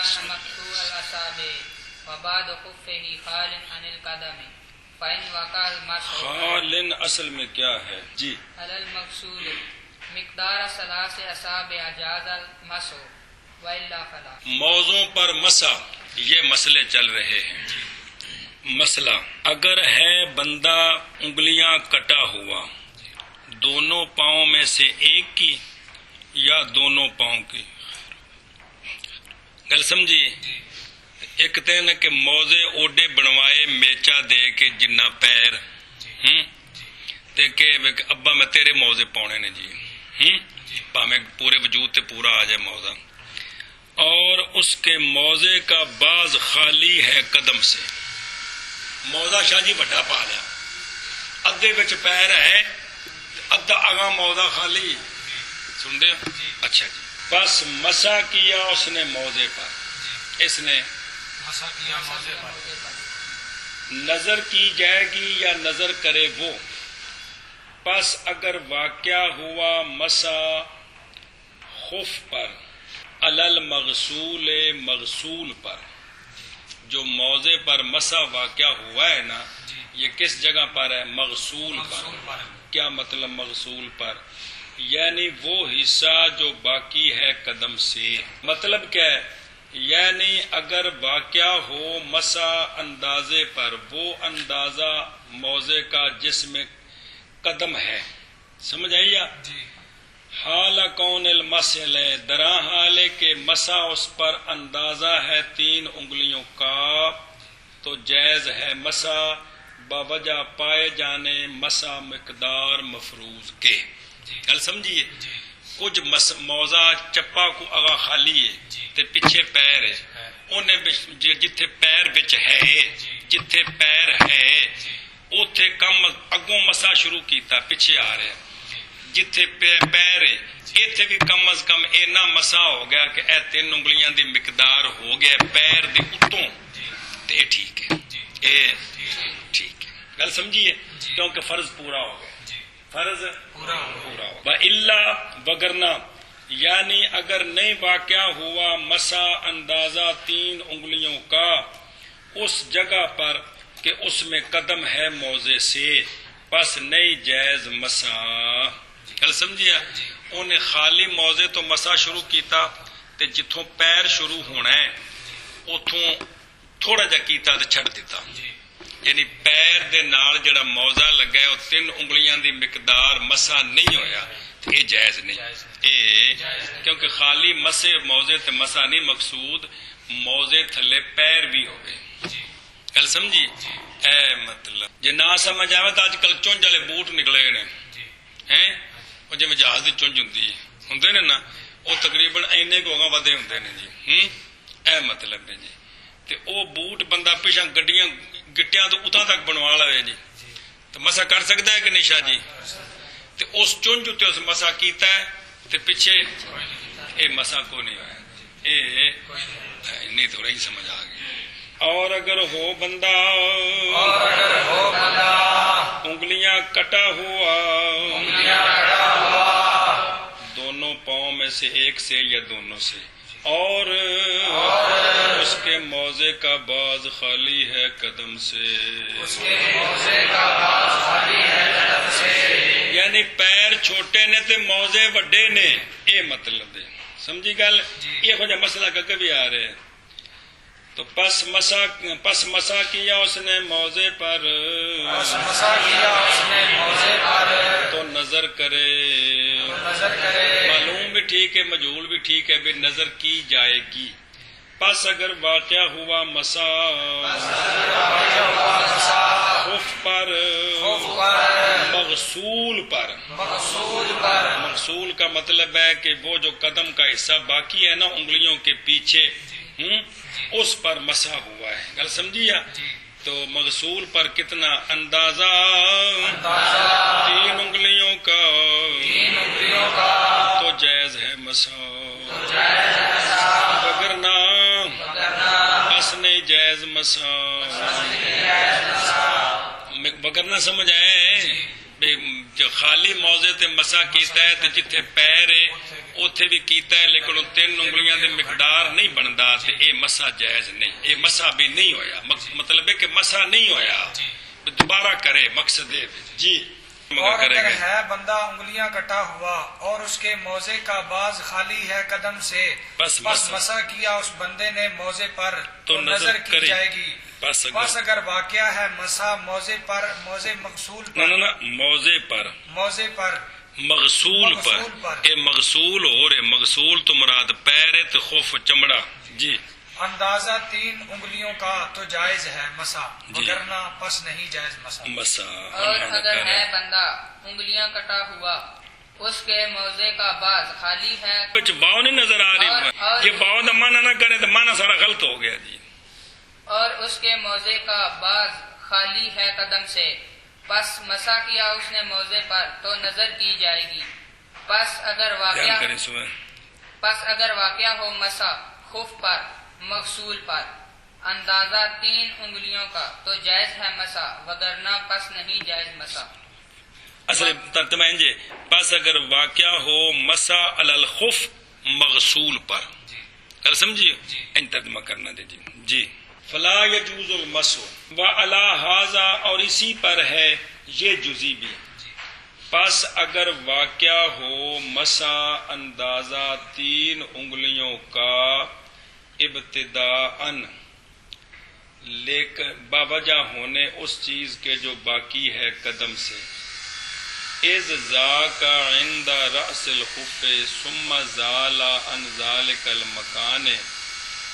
كان مقطوع الأصابع وبعد خفه خال عن القدم فإن وقع المسح خالن اصل میں کیا ہے جی؟ على المغسول مقدار 3 أصابع جاز المسح وإلا فلا. موضوع پر مسا یہ مسئلے چل رہے ہیں. مسئلہ اگر ہے بندہ انگلیاں کٹا ہوا دونوں پاؤں میں سے ایک کی یا دونوں پاؤں کی، گل سمجھی؟ ایک تین کہ موزے اوڈے بنوائے میچا دے کے جنہ پیر تے کہ ابا میں تیرے موزے پاؤنے نے جی پاویں پورے وجود تے پورا آ جائے موزہ، اور اس کے موزے کا باز خالی ہے قدم سے. موزہ شاہ جی بڑا پا لیا، ادھے وچ پیر ہے ادھا اگاں موزہ خالی، سن دے؟ اچھا جی، بس مسا کیا اس نے موزے پر، اس نے مسح کیا موزے پر. نظر کی جائے گی یا نظر کرے وہ. پس اگر واقعہ ہوا مسا خف پر علل مغسول مغسول پر، جو موضع پر مسا واقعہ ہوا ہے نا یہ کس جگہ پر ہے؟ مغسول پر. کیا مطلب مغسول پر؟ یعنی وہ حصہ جو باقی ہے قدم سے. مطلب کیا ہے؟ یعنی اگر واقعہ ہو مسا اندازے پر، وہ اندازہ موضع کا جس میں قدم ہے، سمجھ آئی یا؟ حال کون المسل ہے، درا حال کہ مسا اس پر اندازہ ہے 3 انگلیوں کا، تو جائز ہے مسا باوجہ پائے جانے مسا مقدار مفروض کے. گل سمجھیے؟ کچھ موضع چپا کو اگا خالی ہے تے پیچھے پیر ہے، انہیں جتھے پیر وچ ہے، جتھے پیر ہے اوتھے کم اگوں مسا شروع کیتا، پیچھے آ رہے ہیں. جتھے پیر ہے ایتھے بھی کم از کم اینا مسا ہو گیا کہ اے 3 انگلیاں دی مقدار ہو گیا پیر دے اتوں، تے اے ٹھیک ہے، اے ٹھیک ہے. گل سمجھیے؟ کیونکہ فرض پورا ہو گیا، فرض پورا ہو گیا. الا وگرنہ یعنی اگر نہیں واقعہ ہوا مسا اندازہ 3 انگلیوں کا اس جگہ پر کہ اس میں قدم ہے موضع سے، پس نہیں جائز مسا. گل سمجھیا؟ انہیں خالی موضع تو مسا شروع کیتا تے جتھوں پیر شروع ہونا ہے اتھوں تھوڑا جا کیتا تے چھڑ دیتا، یعنی پیر دے نال جڑا موضع لگا ہے وہ 3 انگلیاں دی مقدار مسا نہیں ہویا، یہ جائز نہیں. کیونکہ خالی مسے موضع تے مسا نہیں مقصود، موضع تھلے پیر بھی ہو گئے. گل سمجھی؟ اے مطلب جے نہ سمجھ آوے تو اج کل چونج والے بوٹ نکلے نے ہیں، وہ جی جہاز کی چونج ہوں نے نا، وہ تقریباً اینے کو اگاں ودے ہوں نے جی. اے مطلب ہے جی، تے او بوٹ بندہ پیچھا گڈیاں گٹیاں تو اتھاں تک بنوا لے جی، تو مسا کر سکتا ہے کہ نہیں شاہ جی؟ تے اس چونج تے اس مسا کیتا ہے تے پیچھے اے مسا کو نہیں ہوا، اے نہیں تھوڑا ہی سمجھ آ گئی. اور اگر ہو بندہ انگلیاں کٹا ہوا دونوں پاؤں میں سے ایک سے یا دونوں سے، اور اس کے موضع کا باز خالی ہے قدم سے، یعنی پیر چھوٹے نے تے موضع وڈے نے، یہ مطلب ہے. سمجھی گل؟ یہ ہو جا مسئلہ کہ بھی آ رہے ہیں. تو پس مسا کیا اس نے موضع پر تو نظر کرے. معلوم بھی ٹھیک ہے مجہول بھی ٹھیک ہے، بھی نظر کی جائے گی. پس اگر واقعہ ہوا مسا خف پر مغسول پر، مغسول کا مطلب ہے کہ وہ جو قدم کا حصہ باقی ہے نا انگلیوں کے پیچھے اس پر مسا ہوا ہے. گل سمجھیا؟ تو مغسول پر کتنا اندازہ 3 انگلیوں کا، تو جائز ہے مسا. وگرنہ بس نہیں جائز مسا. وگرنہ سمجھ آئے جو خالی موضع تے مسا کیتا ہے تو جتھے پیر ہے اوتھے بھی کیتا ہے لیکن وہ 3 انگلیاں دے مقدار نہیں بندا تے اے مسا جائز نہیں، اے مسا بھی نہیں ہویا، مطلب ہے کہ مسا نہیں ہویا، دوبارہ کرے مقصد ہے جی۔ اور اگر ہے بندہ انگلیاں کٹا ہوا اور اس کے موزے کا باز خالی ہے قدم سے، بس مسا کیا اس بندے نے موزے پر تو نظر کی کرے جائے گی۔ بس اگر واقعہ ہے مسا موزے پر، موزے مغسول پر، نہ موزے پر، موزے پر مغسول پر، اے مغسول ہو رہے، مغسول تو مراد پیر ہے تو خوف چمڑا جی۔ اندازہ 3 انگلیوں کا تو جائز ہے مسا، وگرنہ پس نہیں جائز مسا۔ اور اگر ہے بندہ انگلیاں کٹا ہوا اس کے موزے کا باز خالی ہے، کچھ باؤ نہیں نظر آ رہی، یہ باؤ کا معنی نہ کرے تو معنی سارا غلط ہو گیا جی۔ اور اس کے موزے کا باز خالی ہے قدم سے، پس مسا کیا اس نے موزے پر تو نظر کی جائے گی۔ پس اگر واقعہ ہو مسا خف پر مغسول پر اندازہ 3 انگلیوں کا تو جائز ہے مسا، وگرنہ پس نہیں جائز مسا۔ اصل ترجمہ انجے، پس اگر واقعہ ہو مسا علی الخف مغسول پر، کل سمجھیے ان ترجمہ کرنا دے جی۔ فلا یجوز المسو وعلی ھذا، اور اسی پر ہے یہ جزی بھی، پس اگر واقعہ ہو مسا اندازہ 3 انگلیوں کا ابتداءً، لیکن باوجہ ہونے اس چیز کے جو باقی ہے قدم سے، اذ ذاک عند رأس الخف ثم زال عن ذلك المکان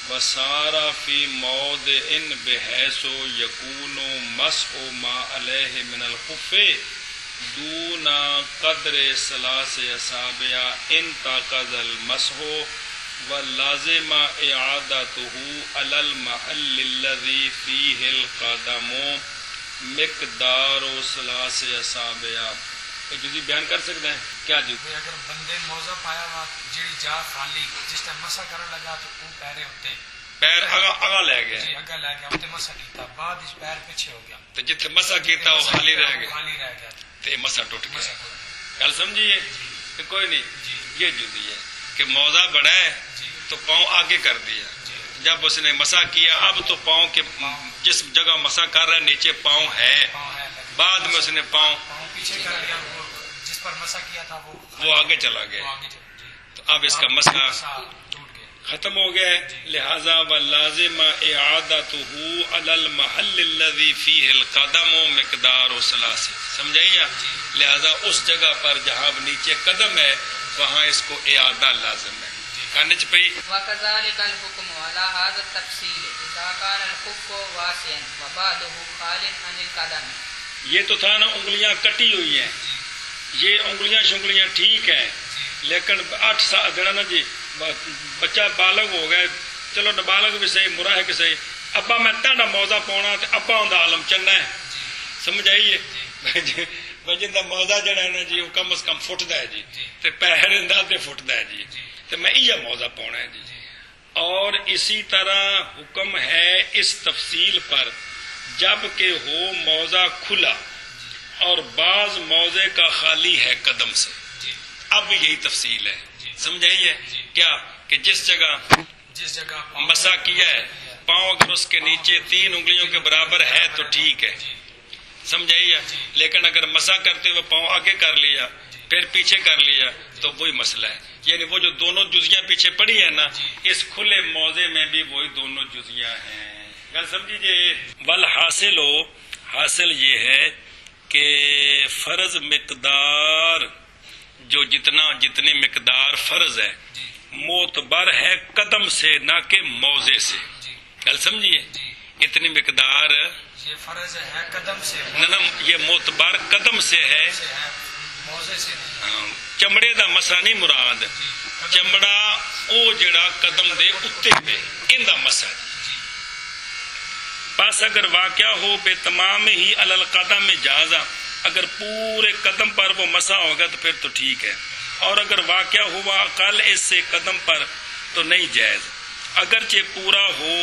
وصار فی موضع بحیث یکون مسح ما علیہ من الخف دون قدر 3 اصابع انتقض المسح ولازم اعادته على المحل الذي فيه القدم مقدار 3 اصابع۔ جزی بیان کر سکتے ہیں کیا جی؟ اگر بندے موزہ پایا ہوا جیڑی جا خالی جس ٹائم مسا کرن لگا تو وہ پیرے ہوتے پیر اگا لے گیا جی، اگا لے گیا تے مسا کیتا، بعد اس پیر پیچھے ہو گیا تو جتھے مسا کیتا وہ خالی رہ گیا تے مسا ٹوٹ گیا۔ گل سمجھیے کہ کوئی نہیں، یہ جزی ہے کہ موزہ بڑا ہے تو پاؤں آگے کر دیا، جب اس نے مسا کیا اب تو پاؤں کے جس جگہ مسا کر رہا ہے نیچے پاؤں ہے، بعد میں اس نے پاؤں پیچھے کر لیا، جس پر مسا کیا تھا وہ آگے چلا گیا، تو اب اس کا مسا ختم ہو گیا ہے۔ لہذا واللازم اعادته علی المحل الذي فيه القدم مقدار 3، سمجھائیے؟ لہذا اس جگہ پر جہاں نیچے قدم ہے وہاں اس کو اعادہ لازم ہے کرنے چاہیے۔ وَكَذَلِكَ الْحُكْمُ عَلَى هَذَا التَّفْصِيلِ إِذَا كَانَ الْخُفُّ وَاسِعًا وَبَعْضُهُ خَالٍ عَنِ الْقَدَمِ۔ یہ تو تھا نا انگلیاں کٹی ہوئی ہیں، یہ انگلیاں ٹھیک ہیں، لیکن 8 سال دینا نا جی بچہ بالغ ہو گئے، چلو نابالغ بھی صحیح، مراہق صحیح، ابا میں تہاڈا موزہ پاؤنا تے ابا ہوندا عالم چننا ہے، سمجھ آئیے؟ جندا موزہ جڑا ہے نا جی وہ کم از کم فٹدا ہے جی، تے پیر ہندا تے فٹدا ہے جی، تے میں یہ موزہ پاؤنا ہے جی۔ اور اسی طرح حکم ہے اس تفصیل پر جب کہ ہو موزہ کھلا اور بعض موزے کا خالی ہے قدم سے، اب یہی تفصیل ہے، سمجھائیے؟ کیا کہ جس جگہ مسا کیا ہے پاؤں اگر اس کے نیچے 3 انگلیوں کے برابر ہے تو ٹھیک ہے، سمجھائیے؟ لیکن اگر مسا کرتے ہوئے پاؤں آگے کر لیا پھر پیچھے کر لیا تو وہی مسئلہ ہے، یعنی وہ جو دونوں جزیاں پیچھے پڑی ہیں نا اس کھلے موزے میں بھی وہی دونوں جزیاں ہیں، گل سمجھیے؟ والحاصل حاصل یہ ہے کہ فرض مقدار جو جتنی مقدار فرض ہے معتبر ہے قدم سے نہ کہ موزے سے، گل سمجھیے؟ اتنی مقدار یہ فرض ہے قدم سے، نہ یہ معتبر قدم سے ہے، موزے سے چمڑے دا مسا نہیں مراد، چمڑا او جڑا قدم دے اتے پہ ان دا مسا۔ بس اگر واقعہ ہو بے تمام ہی علی القدم میں جازا، اگر پورے قدم پر وہ مسا ہوگا تو پھر تو ٹھیک ہے، اور اگر واقعہ ہوا اقل اس سے قدم پر تو نہیں جائز، اگرچہ پورا ہو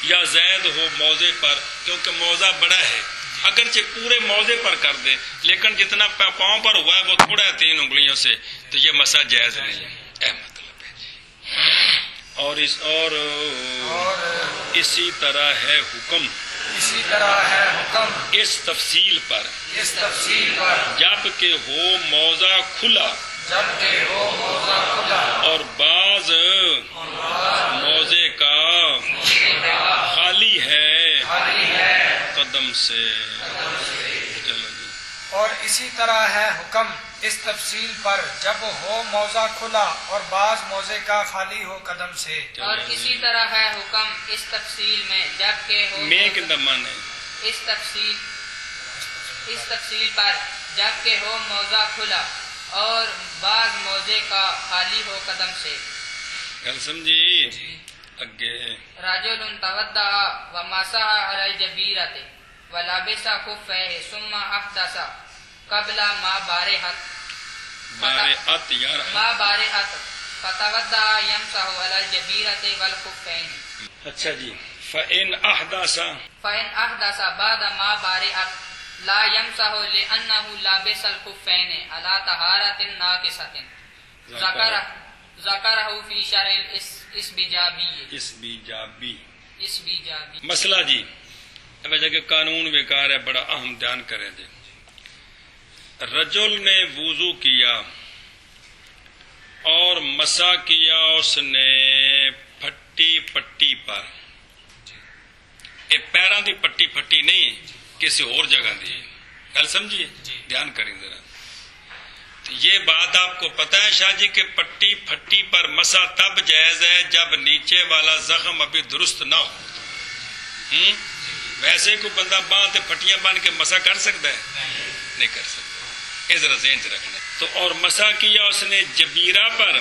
یا زائد ہو موزے پر، کیونکہ موزہ بڑا ہے، اگرچہ پورے موزے پر کر دے لیکن جتنا پاؤں پر ہوا ہے وہ تھوڑا ہے 3 انگلیوں سے تو یہ مسا جائز نہیں ہے۔ اور اسی طرح ہے حکم اس تفصیل پر جب کہ ہو موضع کھلا اور بعض موضع کا خالی ہے قدم سے. اور اسی طرح ہے حکم اس تفصیل پر جب ہو موضع کھلا اور بعض موضع کا خالی ہو قدم سے. اور اسی طرح ہے حکم اس تفصیل میں جب کہ ہو میں کے دمان ہے اس تفصیل پر جب کہ ہو موضع کھلا اور بعض موضع کا خالی ہو قدم سے. گل سمجھی؟ اگے رجل تودع ومسح علی الجبیرۃ ولبس خفیہ ثم احدث قبل ما بارئت فتودع یمسح علی الجبیرۃ والخفین. اچھا جی. فإن أحدث بعد ما بارئت لا يمسح لأنه لابس الخفين على طهارة ناقصة. ذکرہ فی شرح الاسبیجابی. مسئلہ جی وجہ کہ قانون بیکار ہے، بڑا اہم دھیان کریں دے. رجل نے وضو کیا اور مسح کیا اس نے پٹی پر، پیروں کی پٹی نہیں کسی اور جگہ دی. گل سمجھیے، دھیان کریں ذرا. یہ بات آپ کو پتہ ہے شاہ جی کہ پٹی پر مسا تب جائز ہے جب نیچے والا زخم ابھی درست نہ ہو. ویسے کوئی بندہ باندھ پٹیاں باندھ کے مسا کر سکتا ہے؟ نہیں کر سکتا. یہ ذرا ذہن سے رکھنا. تو اور مسا کیا اس نے جبیرہ پر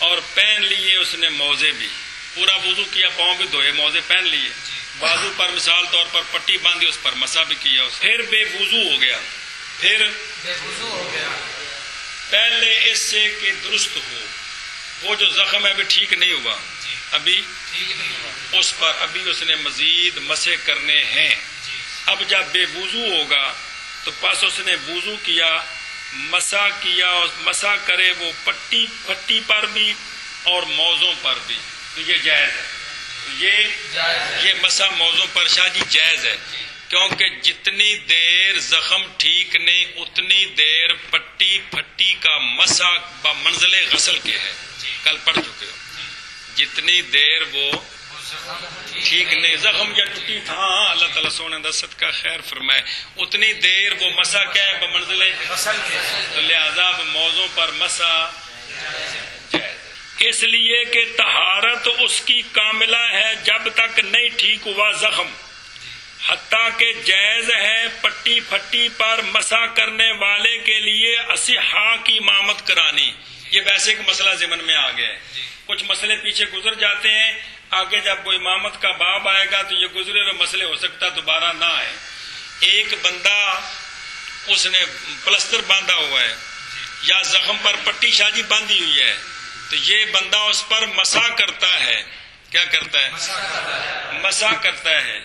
اور پہن لیے اس نے موزے بھی. پورا وضو کیا، پاؤں بھی دھوئے، موزے پہن لیے، بازو پر مثال طور پر پٹی باندھی، اس پر مسا بھی کیا. پھر بے وضو ہو گیا. پہلے اس سے کہ درست ہو، وہ جو زخم ہے ابھی ٹھیک نہیں ہوا، ابھی اس پر ابھی اس نے مزید مسح کرنے ہیں. اب جب بے وضو ہوگا تو پس اس نے وضو کیا، مسح کیا، مسح کرے وہ پٹی پر بھی اور موزوں پر بھی، تو یہ جائز ہے. یہ مسح موزوں پر شاہ جی جائز ہے، کیونکہ جتنی دیر زخم ٹھیک نہیں اتنی دیر پٹی کا مسح بمنزل غسل کے ہے. کل پڑھ چکے ہو. جتنی دیر وہ ٹھیک نہیں، زخم یا ٹوٹی تھا، اللہ تعالیٰ سونے دا صدقہ خیر فرمائے، اتنی دیر وہ مسح کیا ہے بمنزل غسل کے. تو لہذا موزوں پر مسح جائز. اس لیے کہ طہارت اس کی کاملہ ہے جب تک نہیں ٹھیک ہوا زخم، حتیٰ کہ جائز ہے پٹی پر مسح کرنے والے کے لیے اصحاء کی امامت کرانی. یہ ویسے ایک مسئلہ ذہن میں آ گیا ہے. کچھ مسئلے پیچھے گزر جاتے ہیں، آگے جب وہ امامت کا باب آئے گا تو یہ گزرے ہوئے مسئلے ہو سکتا دوبارہ نہ آئے. ایک بندہ اس نے پلستر باندھا ہوا ہے یا زخم پر پٹی شاجی باندھی ہوئی ہے، تو یہ بندہ اس پر مسح کرتا ہے. کیا کرتا ہے؟ مسح کرتا ہے.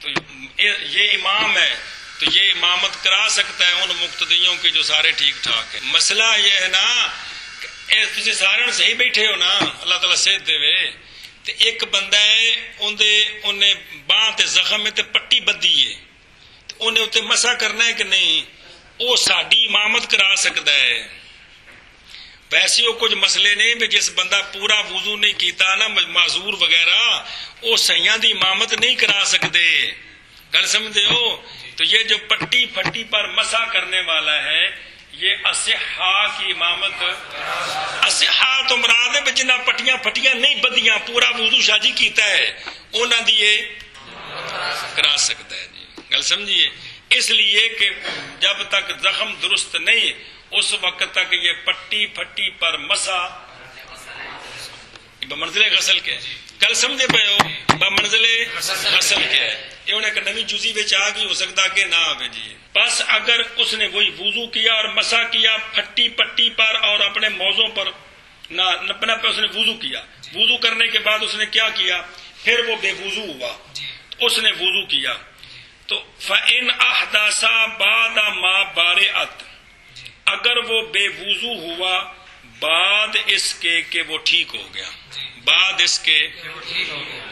تو یہ امام ہے تو یہ امامت کرا سکتا ہے ان مقتدیوں کی جو سارے ٹھیک ٹھاک ہیں. مسئلہ یہ ہے نا کہ سارے صحیح بیٹھے ہو نا، اللہ تعالیٰ صحت دے وے. تو ایک بندہ ہے انہیں باں تے زخم تے پٹی بدھی ہے، تو انہیں اتنے مسح کرنا ہے کہ نہیں، وہ ساڈی امامت کرا سکتا ہے. ویسے وہ کچھ مسئلے نہیں بھی جس بندہ پورا وضو نہیں کیتا نا، معذور وغیرہ، وہ سیاں دی امامت نہیں کرا سکتے. گل سمجھتے ہو؟ تو یہ جو پٹی پر مسح کرنے والا ہے یہ اصحاء کی امامت. اصحاء تو مراد ہے جنہ پٹیاں نہیں بدیاں، پورا وضو شاجی کیتا ہے، انہاں دی یہ کرا سکتا ہے. جی گل سمجھیے. اس لیے کہ جب تک زخم درست نہیں اس وقت تک یہ پٹی پر مسح بمنزل غسل کے. گل سمجھے پے ہو؟ بمنزل غسل کے ہے. یہ انہیں ایک نئی جزی بچ آ گئی، ہو سکتا کہ نہ آوے. جی بس اگر اس نے وہی وضو کیا اور مسح کیا پٹی پر اور اپنے موزوں پر نہ اس نے وضو کیا، وضو کرنے کے بعد اس نے کیا کیا، پھر وہ بے وضو ہوا، اس نے وضو کیا. تو فَإِنْ أَحْدَثَ بَعْدَ مَا بَارِئَتْ، اگر وہ بے وضو ہوا بعد اس کے کہ وہ ٹھیک ہو گیا، بعد اس کے وہ ٹھیک ہو گیا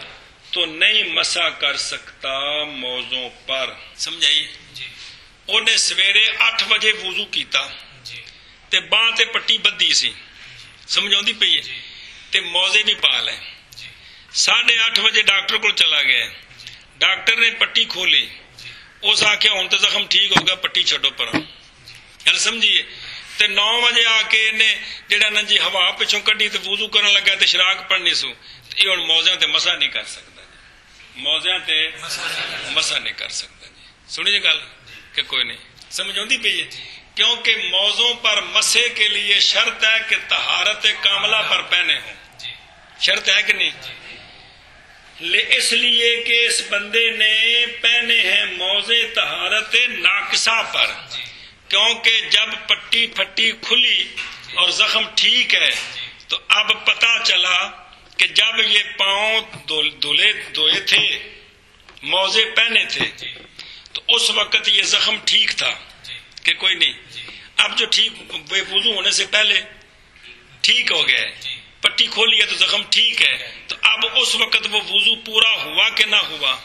تو نہیں مسا کر سکتا موزوں پر. سمجھائی؟ جی انہیں سویرے 8 بجے وضو کیتا جی تے باں تے پٹی بدھی سی، سمجھاؤندی پئی ہے، تے موزے بھی پا لے. جی 8:30 بجے ڈاکٹر کو چلا گیا، ڈاکٹر نے پٹی کھولی، اس آخیا ہوں تو زخم ٹھیک ہو گیا، پٹی چھڈو پر. گل سمجھیے؟ تے 9 بجے آ کے انہیں جڑا نا جی ہوا پچھوں کڈی تے وضو کرن لگا تے شراک پڑنی سو، تے ہن موزیاں تے مسا نہیں کر سکتا جی، موزیاں تے مسا نہیں کر سکتا جی. سنی جی گل کہ کوئی نہیں سمجھ آتی پی ہے؟ کیونکہ موزوں پر مسے کے لیے شرط ہے کہ طہارت کاملہ پر پہنے ہوں. شرط ہے کہ نہیں؟ اس لیے کہ اس بندے نے پہنے ہیں موزے طہارت ناقصہ پر، کیونکہ جب پٹی پھٹی کھلی اور زخم ٹھیک ہے تو اب پتا چلا کہ جب یہ پاؤں دھوئے تھے، موزے پہنے تھے، تو اس وقت یہ زخم ٹھیک تھا کہ کوئی نہیں. اب جو ٹھیک بے وضو ہونے سے پہلے ٹھیک ہو گیا ہے، پٹی کھولی ہے تو زخم ٹھیک ہے، تو اب اس وقت وہ وضو پورا ہوا کہ نہ ہوا؟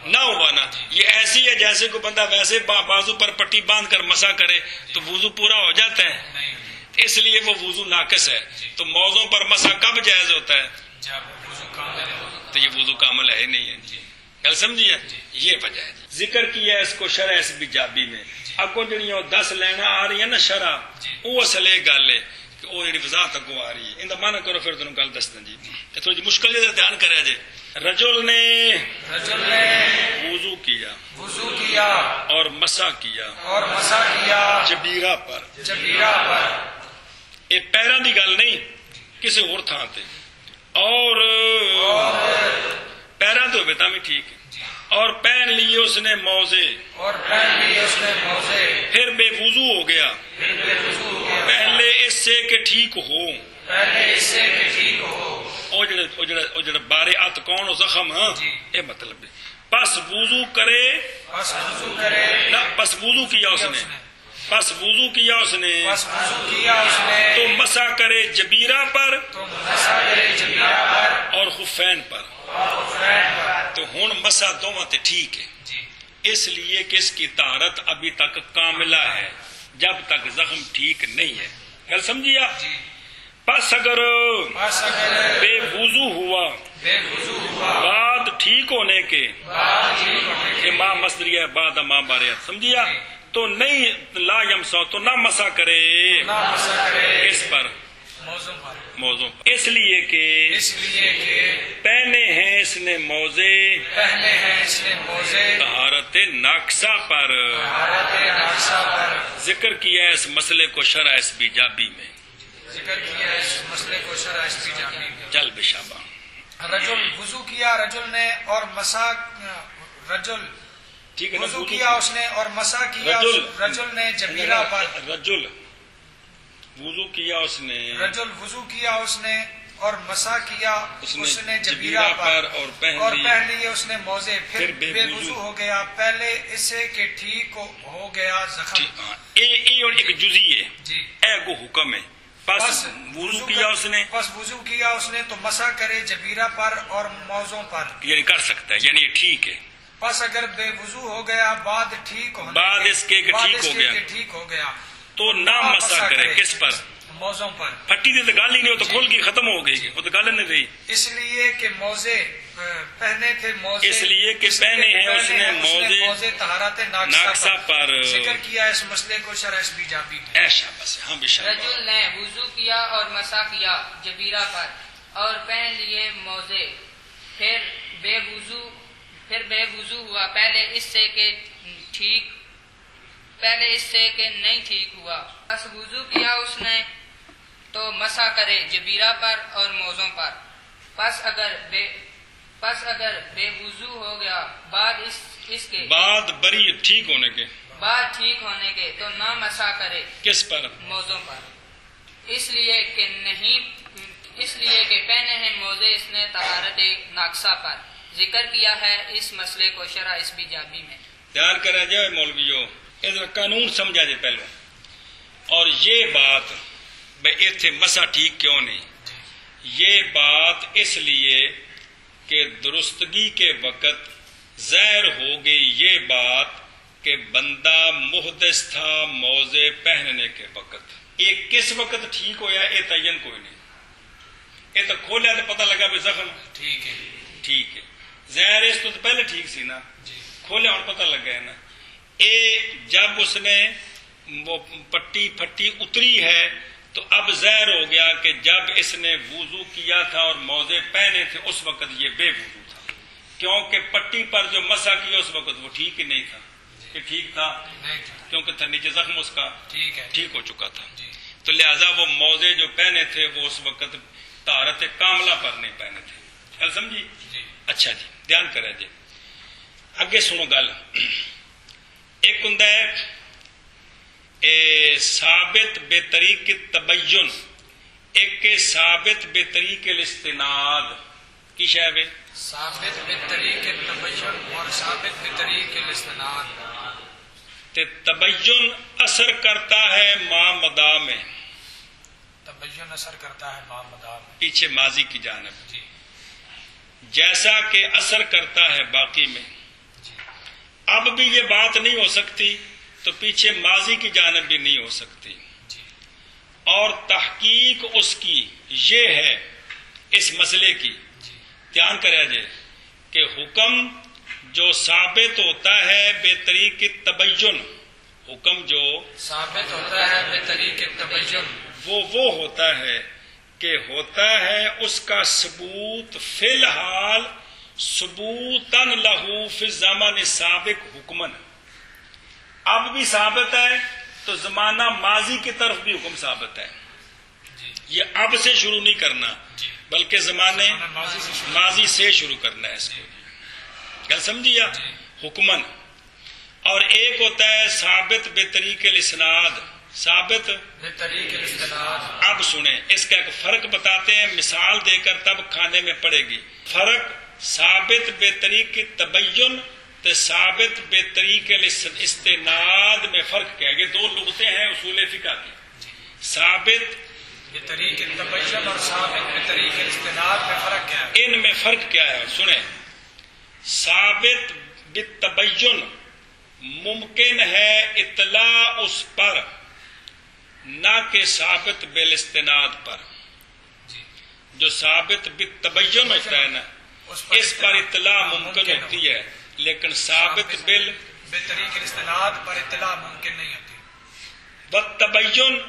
نہ ہوا نا. یہ ایسی ہے جیسے کوئی بندہ ویسے بازو پر پٹی باندھ کر مسا کرے تو وضو پورا ہو جاتا ہے، اس لیے وہ وضو ناقص ہے. تو موزوں پر مسا کب جائز ہوتا ہے؟ تو یہ وضو کامل ہے نہیں ہے جی. گل سمجھیے؟ یہ وجہ ہے. ذکر کیا ہے اس کو شرح اس بیجابی میں. اگوں جڑیاں 10 لینا آ رہی ہیں نا شرح، وہ اصل یہ گل ہے کہ وہ جڑی وضاحت اگوں آ رہی ہے، اندا مانا کرو پھر تمہیں گل دسنا جی. تھوڑی جی مشکل جہاں دھیان کرے جی. رجل نے وضو کیا اور مسا کیا جبیرہ پر. یہ پیراں دی گل نہیں، کسی اور تھان تے، اور پیراں تو ہوئے تاں بھی ٹھیک ہے. اور پہن لیے اس نے موزے، پھر بے وضو ہو گیا، پہلے اس سے کہ ٹھیک ہو. او جڑا بارے ات کون ہو زخم، یہ مطلب ہے. پس وضو کرے نہ، پس وضو کیا اس نے تو مسا کرے جبیرہ پر اور خفین پر. تو ہن مسا دونوں تے ٹھیک ہے، اس لیے کہ اس کی طہارت ابھی تک کاملہ ہے جب تک زخم ٹھیک نہیں ہے. گل سمجھیے آپ؟ پس اگر بے وضو ہوا بعد ٹھیک ہونے کے، ماں مصدری ہے بعد ماں بارے، سمجھیا؟ تو نہیں لا یمسا، تو نہ مسا کرے اس پر موزوں، اس لیے کہ پہنے ہیں اس نے موزے طہارت ناقصہ پر. ذکر کیا ہے اس مسئلے کو شرح اس بیجابی میں. چل بشابہ. رجل وضو کیا رجل نے اور مسا، رجل ٹھیک ہے نا؟ وضو کیا اس نے اور مسا کیا رجل نے جبیرہ پر. رجل وضو کیا اس نے، رجل وضو کیا اس نے اور مسا کیا اس نے جبیرہ پر، اور پہن لیے اس نے موزے، پھر بے وضو ہو گیا پہلے اس سے کہ ٹھیک ہو گیا زخم. یہ ایک جزئی ہے جی، اے کو حکم ہے. پس وضو کیا اس نے تو مسا کرے جبیرہ پر اور موزوں پر، یعنی کر سکتا ہے، یعنی یہ ٹھیک ہے. پس اگر بے وضو ہو گیا بعد اس کے ٹھیک ہو گیا تو نہ مسا کرے. کس پر؟ موزوں پر. پھٹی دی تو گل ہی نہیں، وہ تو کھل گئی ختم ہو گئی، وہ تو گل نہیں رہی. اس لیے کہ موزے پہنے تھے، اس لیے کہ پہنے ہیں اس نے موزے طہارت ناقصہ پر. ذکر کیا اس مسئلے کو شرح اس بیجابی میں. ایشا بس ہاں بشا. رجل نے وضو کیا اور مسا کیا جبیرہ پر اور پہن لیے موزے، پھر بے وضو ہوا پہلے اس سے کہ نہیں ٹھیک ہوا. بس وضو کیا اس نے تو مسا کرے جبیرہ پر اور موزوں پر. پس اگر بے وضو ہو گیا بعد اس کے بری ٹھیک ہونے کے تو نہ مسا کرے. کس پر؟ موزوں پر. اس لیے کہ پہنے ہیں موزے اس نے طہارت ناقصہ پر. ذکر کیا ہے اس مسئلے کو شرح اس بیجابی میں. دھیان کرا جائے مولویوں، اس قانون سمجھا جائے پہلو. اور یہ بات بھائی اتنے مسا ٹھیک کیوں نہیں؟ یہ بات اس لیے کہ درستگی کے وقت ظاہر ہو گئی یہ بات کہ بندہ محدث تھا موزے پہننے کے وقت. یہ کس وقت ٹھیک ہویا یہ تعین کوئی نہیں. یہ تو کھولیا تو پتہ لگا بھی زخم ٹھیک ہے. ظاہر اس تو پہلے ٹھیک سی نا، کھولیا اور پتہ لگ گیا نا. یہ جب اس نے وہ پٹی پھٹی اتری ہے تو اب ظاہر ہو گیا کہ جب اس نے وضو کیا تھا اور موزے پہنے تھے اس وقت یہ بے وضو تھا، کیونکہ پٹی پر جو مسح کیا اس وقت وہ ٹھیک ہی نہیں تھا. کہ ٹھیک تھا کیونکہ نیچے زخم اس کا ٹھیک ہو چکا تھا. تو لہذا وہ موزے جو پہنے تھے وہ اس وقت طہارت کاملہ پر نہیں پہنے تھے. گل سمجھی؟ اچھا جی، دھیان کرے جی. اگے سنو گل. ایک ہوں ثابت بے طریق تبین، ایک ثابت بے طریق الاستناد. کی شے ہے؟ ثابت بے طریق تبین اور ثابت بے طریق الاستناد. تبین اثر کرتا ہے ما مدا میں، تبین اثر کرتا ہے ما مدا میں، پیچھے ماضی کی جانب، جیسا کہ اثر کرتا ہے باقی میں. اب بھی یہ بات نہیں ہو سکتی تو پیچھے ماضی کی جانب بھی نہیں ہو سکتی. اور تحقیق اس کی یہ ہے اس مسئلے کی، دھیان کرے جائے کہ حکم جو ثابت ہوتا ہے بے طریق تبین، حکم جو ثابت ہوتا ہے بے طریق تبین، وہ ہوتا ہے کہ ہوتا ہے اس کا ثبوت فی الحال ثبوتاً لہو فی الزمان سابق حکمن. اب بھی ثابت ہے تو زمانہ ماضی کی طرف بھی حکم ثابت ہے. یہ اب سے شروع نہیں کرنا بلکہ زمانے ماضی سے شروع کرنا ہے اس کو. کیا سمجھیا؟ حکمن. اور ایک ہوتا ہے ثابت بے طریق الاسناد، ثابت بے طریق الاستناد. اب سنیں اس کا ایک فرق بتاتے ہیں، مثال دے کر تب کھانے میں پڑے گی. فرق ثابت بے طریق تبین تو ثابت بے طریق استناد میں فرق کیا ہے؟ یہ دو لغتیں ہیں اصول فقہ کی. ثابت بے طریق تبین اور ثابت بے طریق الاستناد میں فرق کیا ہے؟ ان میں فرق کیا ہے سنیں. ثابت بالتبین ممکن ہے اطلاع اس پر نہ کہ ثابت بالاستناد پر. جو ثابت بالتبین ہوتا ہے نا اس پر اطلاع ممکن ہوتی ہے لیکن ثابت بے طریق الاستناد پر اطلاع ممکن نہیں ہوتی. بالتبین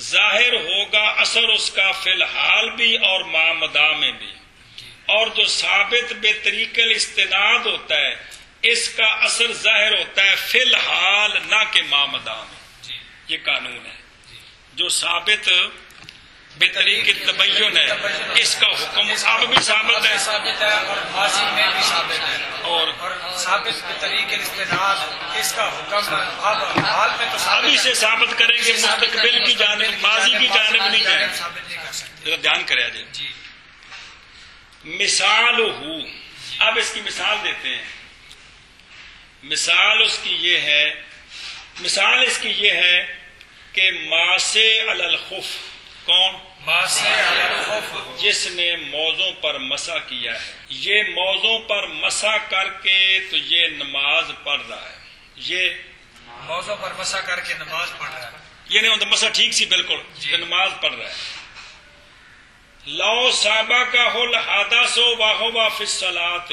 ظاہر ہوگا اثر اس کا فی الحال بھی اور ما مدا میں بھی. اور جو ثابت بے طریق الاستناد ہوتا ہے اس کا اثر ظاہر ہوتا ہے فی الحال نہ کہ ما مدا میں. یہ قانون ہے. جو ثابت بے طریق تبین ہے اس کا حکم اب بھی ثابت ہے اور ماضی میں بھی ثابت ہے. اور ثابت بے طریق الاستناد اس کا حکم اب حال میں تو ابھی سے ثابت کریں گے، مستقبل کی جانب ماضی کی جانب نہیں جائیں. ثابت نہیں کر سکتے. ذرا دھیان کرے جی. مثال ہو، اب اس کی مثال دیتے ہیں. مثال اس کی یہ ہے، مثال اس کی یہ ہے کہ ماسے علی الخف، کون؟ ماسے علی الخف، جس نے موزوں پر مسح کیا ہے. یہ موزوں پر مسح کر کے تو یہ نماز پڑھ رہا ہے. یہ موضوع پر مسح کر کے نماز پڑھ رہا ہے. یہ نہیں ہوتا مسح ٹھیک سی بالکل کہ نماز پڑھ رہا ہے. لو صحابہ کا ہو الحدث وہو فی الصلاۃ،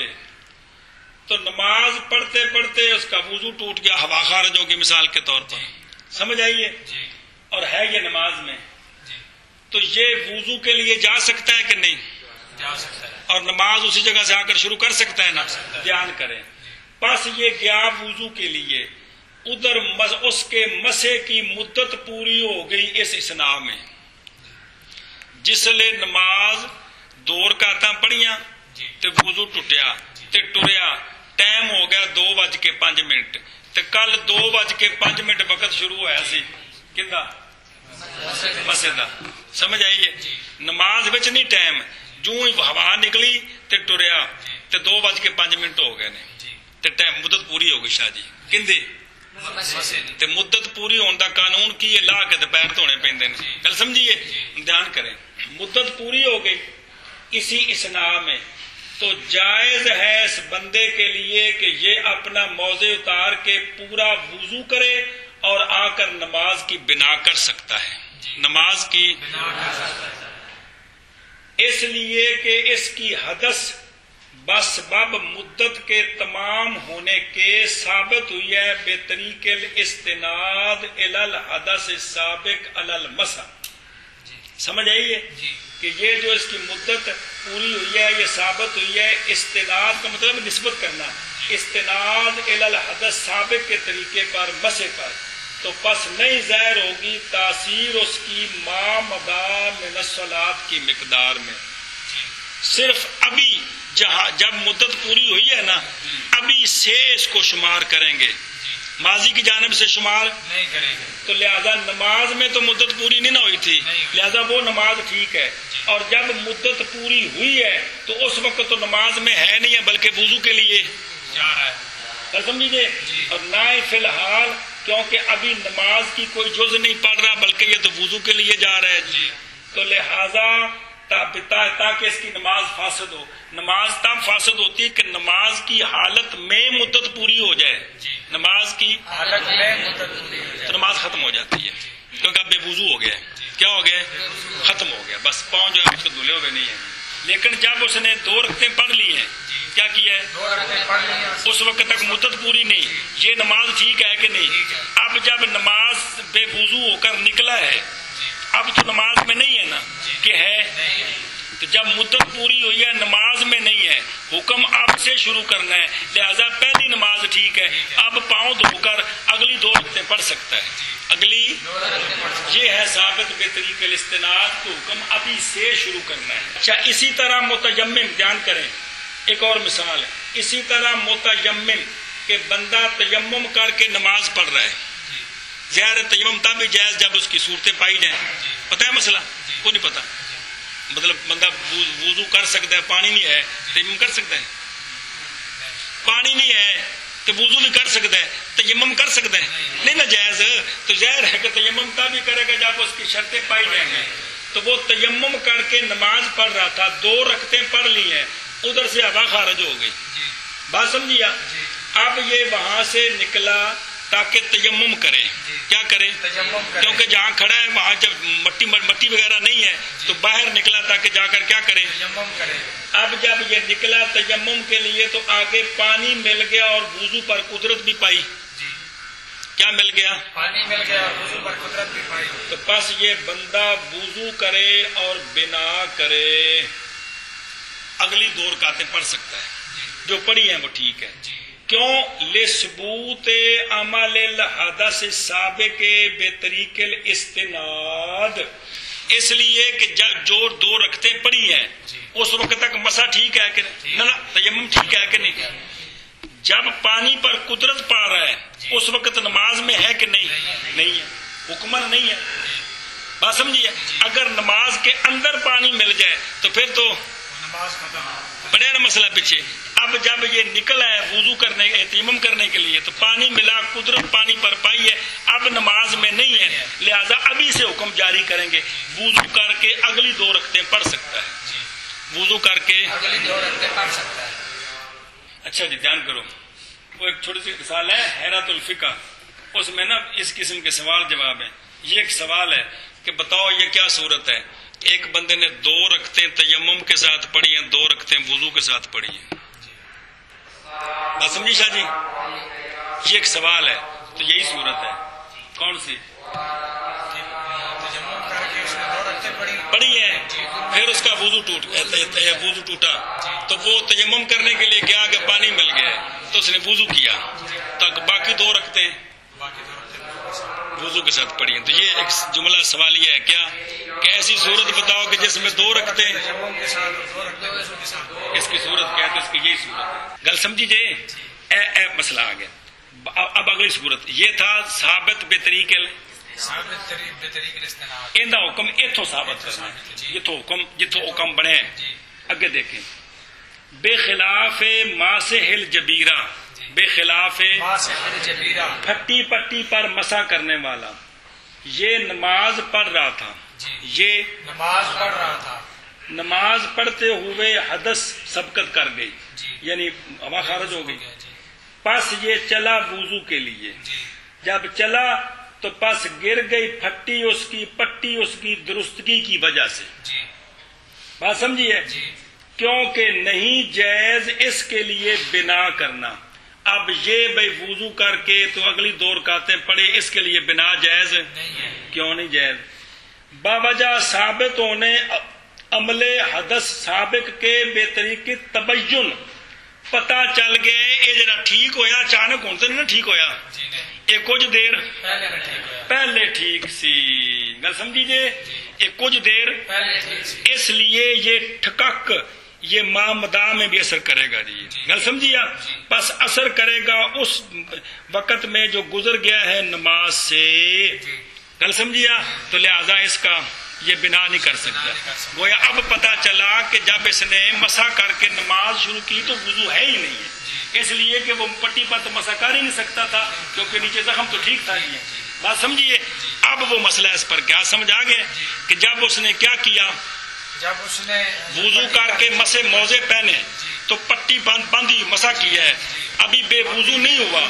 تو نماز پڑھتے پڑھتے اس کا وضو ٹوٹ گیا، ہوا خارج ہوگی مثال کے طور پر. سمجھ آئیے؟ اور ہے یہ نماز میں تو یہ وضو کے لیے جا سکتا ہے کہ نہیں؟ جا سکتا ہے. اور نماز اسی جگہ سے آ کر شروع کر سکتا ہے نا. دھیان کریں. پس یہ گیا وضو کے لیے، ادھر اس کے مسے کی مدت پوری ہو گئی اس اسنا میں، جس لئے نماز 2 رکعتاں پڑھیاں تے وضو ٹوٹیا تے ٹریا، ٹائم ہو گیا 2:05 تے کل 2:05 وقت شروع ہوا سی کہندا مسے دا. سمجھ آئیے؟ نماز وچ نہیں ٹائم، جو ہی ہوا نکلی تے ٹریا تے 2:05 ہو گئے نے تے ٹائم مدت پوری ہو گئی. شاہ جی کہندے تے مدت پوری ہونے دا قانون کی ہے، لا کے تے پیر دھونے پیندے نے. گل سمجھیے، دھیان کریں. مدت پوری ہو گئی اسی اسنا میں تو جائز ہے اس بندے کے لیے کہ یہ اپنا موزے اتار کے پورا وضو کرے اور آ کر نماز کی بنا کر سکتا ہے. نماز کی اس لیے کہ اس کی حدث بسبب مدت کے تمام ہونے کے ثابت ہوئی ہے بطریق الاستناد الی الحدث السابق علی المسح. سمجھ آئیے کہ یہ جو اس کی مدت پوری ہوئی ہے یہ ثابت ہوئی ہے. استناد کا مطلب نسبت کرنا، استناد الی الحدث سابق کے طریقے پر مسح پر، تو پس نہیں ظاہر ہوگی تاثیر اس کی ما مدار من الصلاۃ کی مقدار میں. صرف ابھی جب مدت پوری ہوئی ہے نا، ابھی سے اس کو شمار کریں گے، ماضی کی جانب سے شمار نہیں کریں گے. تو لہذا نماز میں تو مدت پوری نہیں نہ ہوئی تھی، لہذا وہ نماز ٹھیک ہے. اور جب مدت پوری ہوئی ہے تو اس وقت تو نماز میں ہے نہیں ہے بلکہ وضو کے لیے جا رہا ہے. سمجھیے. اور نہ ہی فی الحال کیونکہ ابھی نماز کی کوئی جز نہیں پڑھ رہا بلکہ یہ تو وضو کے لیے جا رہا ہے. تو لہذا تاکہ اس کی نماز فاسد ہو. نماز تب فاسد ہوتی ہے کہ نماز کی حالت میں مدت پوری ہو جائے. نماز کی حالت میں مدت پوری ہو جائے تو نماز ختم ہو جاتی ہے، کیونکہ اب بے وضو ہو گیا. کیا ہو گیا؟ ختم ہو گیا. بس پاؤں جو ہے اس کو دھلے ہوئے نہیں ہیں. لیکن جب اس نے 2 رکعتیں پڑھ لی ہیں، کیا کیا ہے؟ اس وقت تک مدت پوری نہیں، یہ نماز ٹھیک ہے کہ نہیں؟ اب جب نماز بے وضو ہو کر نکلا ہے، اب تو نماز میں نہیں ہے نا کہ ہے. تو جب مدت پوری ہوئی ہے نماز میں نہیں ہے، حکم اب سے شروع کرنا ہے. لہذا پہلی نماز ٹھیک ہے، اب پاؤں دھو کر اگلی 2 رکعتیں پڑھ سکتا ہے. اگلی یہ ہے ثابت بطریق الاستناد کو حکم ابھی سے شروع کرنا ہے. اچھا، اسی طرح متیمم، دھیان کریں ایک اور مثال ہے. اسی طرح متیمم کہ بندہ تیمم کر کے نماز پڑھ رہا ہے. ظاہر تیمم تب بھی جائز جب اس کی صورتیں پائی جائیں. پتہ ہے مسئلہ؟ کو نہیں پتہ. مطلب بندہ وضو کر سکتا ہے، پانی نہیں ہے، تیمم کر سکتا ہے. پانی نہیں ہے تو وضو بھی کر سکتا ہے، تیمم کر سکتا ہے نہیں نا جائز. تو ظاہر ہے کہ تیمم تب ہی کرے گا جب اس کی شرطیں پائی جائیں گی. تو وہ تیمم کر کے نماز پڑھ رہا تھا، 2 رکعتیں پڑھ لی ہیں، ادھر سے ہوا خارج ہو گئی. بات سمجھیا؟ اب یہ وہاں سے نکلا تاکہ تیمم کرے. کیا کرے؟ کیونکہ جہاں کھڑا ہے وہاں جب مٹی وغیرہ نہیں ہے تو باہر نکلا تاکہ جا کر کیا کرے؟ اب جب یہ نکلا تیمم کے لیے تو آگے پانی مل گیا اور وضو پر قدرت بھی پائی. کیا مل گیا؟ پانی مل گیا اور وضو پر قدرت بھی پائی. تو بس یہ بندہ وضو کرے اور بنا کرے، اگلی 2 رکعتیں پڑھ سکتا ہے. جو پڑھی ہیں وہ ٹھیک ہے. کیوں؟ لثبوت عمل الحدث السابق بطریق الاستناد، اس لیے کہ جو 2 رکعتیں پڑھی ہیں اس وقت تک مسح ٹھیک ہے کہ نہیں؟ نہ تیمم ٹھیک ہے کہ نہیں؟ جب پانی پر قدرت پا رہا ہے اس وقت نماز میں ہے کہ نہیں؟ نہیں ہے، حکمن نہیں ہے. بات سمجھیے. اگر نماز کے اندر پانی مل جائے تو پھر تو نماز ختم. پڑے نا مسئلہ پیچھے. اب جب یہ نکلا ہے وضو کرنے تیمم کرنے کے لیے تو پانی ملا، قدرت پانی پر پائی ہے، اب نماز میں نہیں ہے، لہذا ابھی سے حکم جاری کریں گے. وضو کر کے اگلی 2 رکعتیں پڑھ سکتا ہے. وضو کر کے اگلی 2 رکعتیں پڑھ سکتا ہے. اچھا جی، دھیان کرو. وہ ایک چھوٹی سی مثال ہے حیرت الفقہ، اس میں نا اس قسم کے سوال جواب ہیں. یہ ایک سوال ہے کہ بتاؤ یہ کیا صورت ہے؟ ایک بندے نے 2 رکعتیں تیمم کے ساتھ پڑھی ہیں، 2 رکعتیں وضو کے ساتھ پڑھی ہیں. بات سمجھی شاہ جی؟ یہ ایک سوال ہے. تو یہی صورت ہے. کون سی؟ پڑھی ہے، پھر اس کا وضو ٹوٹا تو وہ تیمم کرنے کے لیے گیا کہ پانی مل گیا تو اس نے وضو کیا، تو باقی 2 رکعتیں وضو کے ساتھ پڑھی ہیں. تو یہ ایک جملہ سوالیہ ہے کیا کہ ایسی صورت بتاؤ کہ جس میں 2 رکعتیں اس کی صورت کیا ہے، تو اس کی یہی صورت ہے. گل سمجھی جائے؟ اے مسئلہ آ گیا. اب اگلی صورت یہ تھا ثابت بطریق اندہ حکم اتھو ثابت کرنا ہے. جتھو حکم بنے. اگے دیکھیں بے خلاف ماسح الجبیرہ، بے خلاف ماسح الجبیرہ، پھٹی پٹی پر مسا کرنے والا. یہ نماز پڑھ رہا تھا، یہ نماز پڑھ رہا تھا، نماز پڑھتے ہوئے حدث سبقت کر گئی، یعنی ہوا خارج ہو گئی. پس یہ چلا وضو کے لیے. جب چلا تو پس گر گئی پھٹی اس کی پٹی اس کی درستگی کی وجہ سے. بات سمجھیے؟ کیونکہ نہیں جائز اس کے لیے بنا کرنا. اب یہ بھائی وضو کر کے تو اگلی 2 رکعتیں پڑھے، اس کے لیے بنا جائز کیوں نہیں جائز؟ باوجہ ثابت ہونے عمل حدث سابق کے بے طریقے تبین پتہ چل گئے یہ جڑا ٹھیک ہویا اچانک ہوں تو نہیں ٹھیک ہویا، یہ کچھ دیر پہلے ٹھیک سی. گل سمجھی جے؟ یہ کچھ دیر اس لیے یہ ٹھکک یہ مامدا میں بھی اثر کرے گا. جی گل سمجھیا؟ بس اثر کرے گا اس وقت میں جو گزر گیا ہے نماز سے. گل سمجھیا؟ تو لہذا اس کا یہ بنا نہیں کر سکتا. گویا اب پتا چلا کہ جب اس نے مسا کر کے نماز شروع کی تو وضو ہے ہی نہیں ہے، اس لیے کہ وہ پٹی پر تو مسا کر ہی نہیں سکتا تھا کیونکہ نیچے زخم تو ٹھیک تھا. یہ بات سمجھیے؟ اب وہ مسئلہ اس پر کیا سمجھ آ گیا کہ جب اس نے کیا کیا، جب اس نے وضو کر کے مسے موزے پہنے تو پٹی باندھی مسا کیا ہے، ابھی بے وضو نہیں ہوا،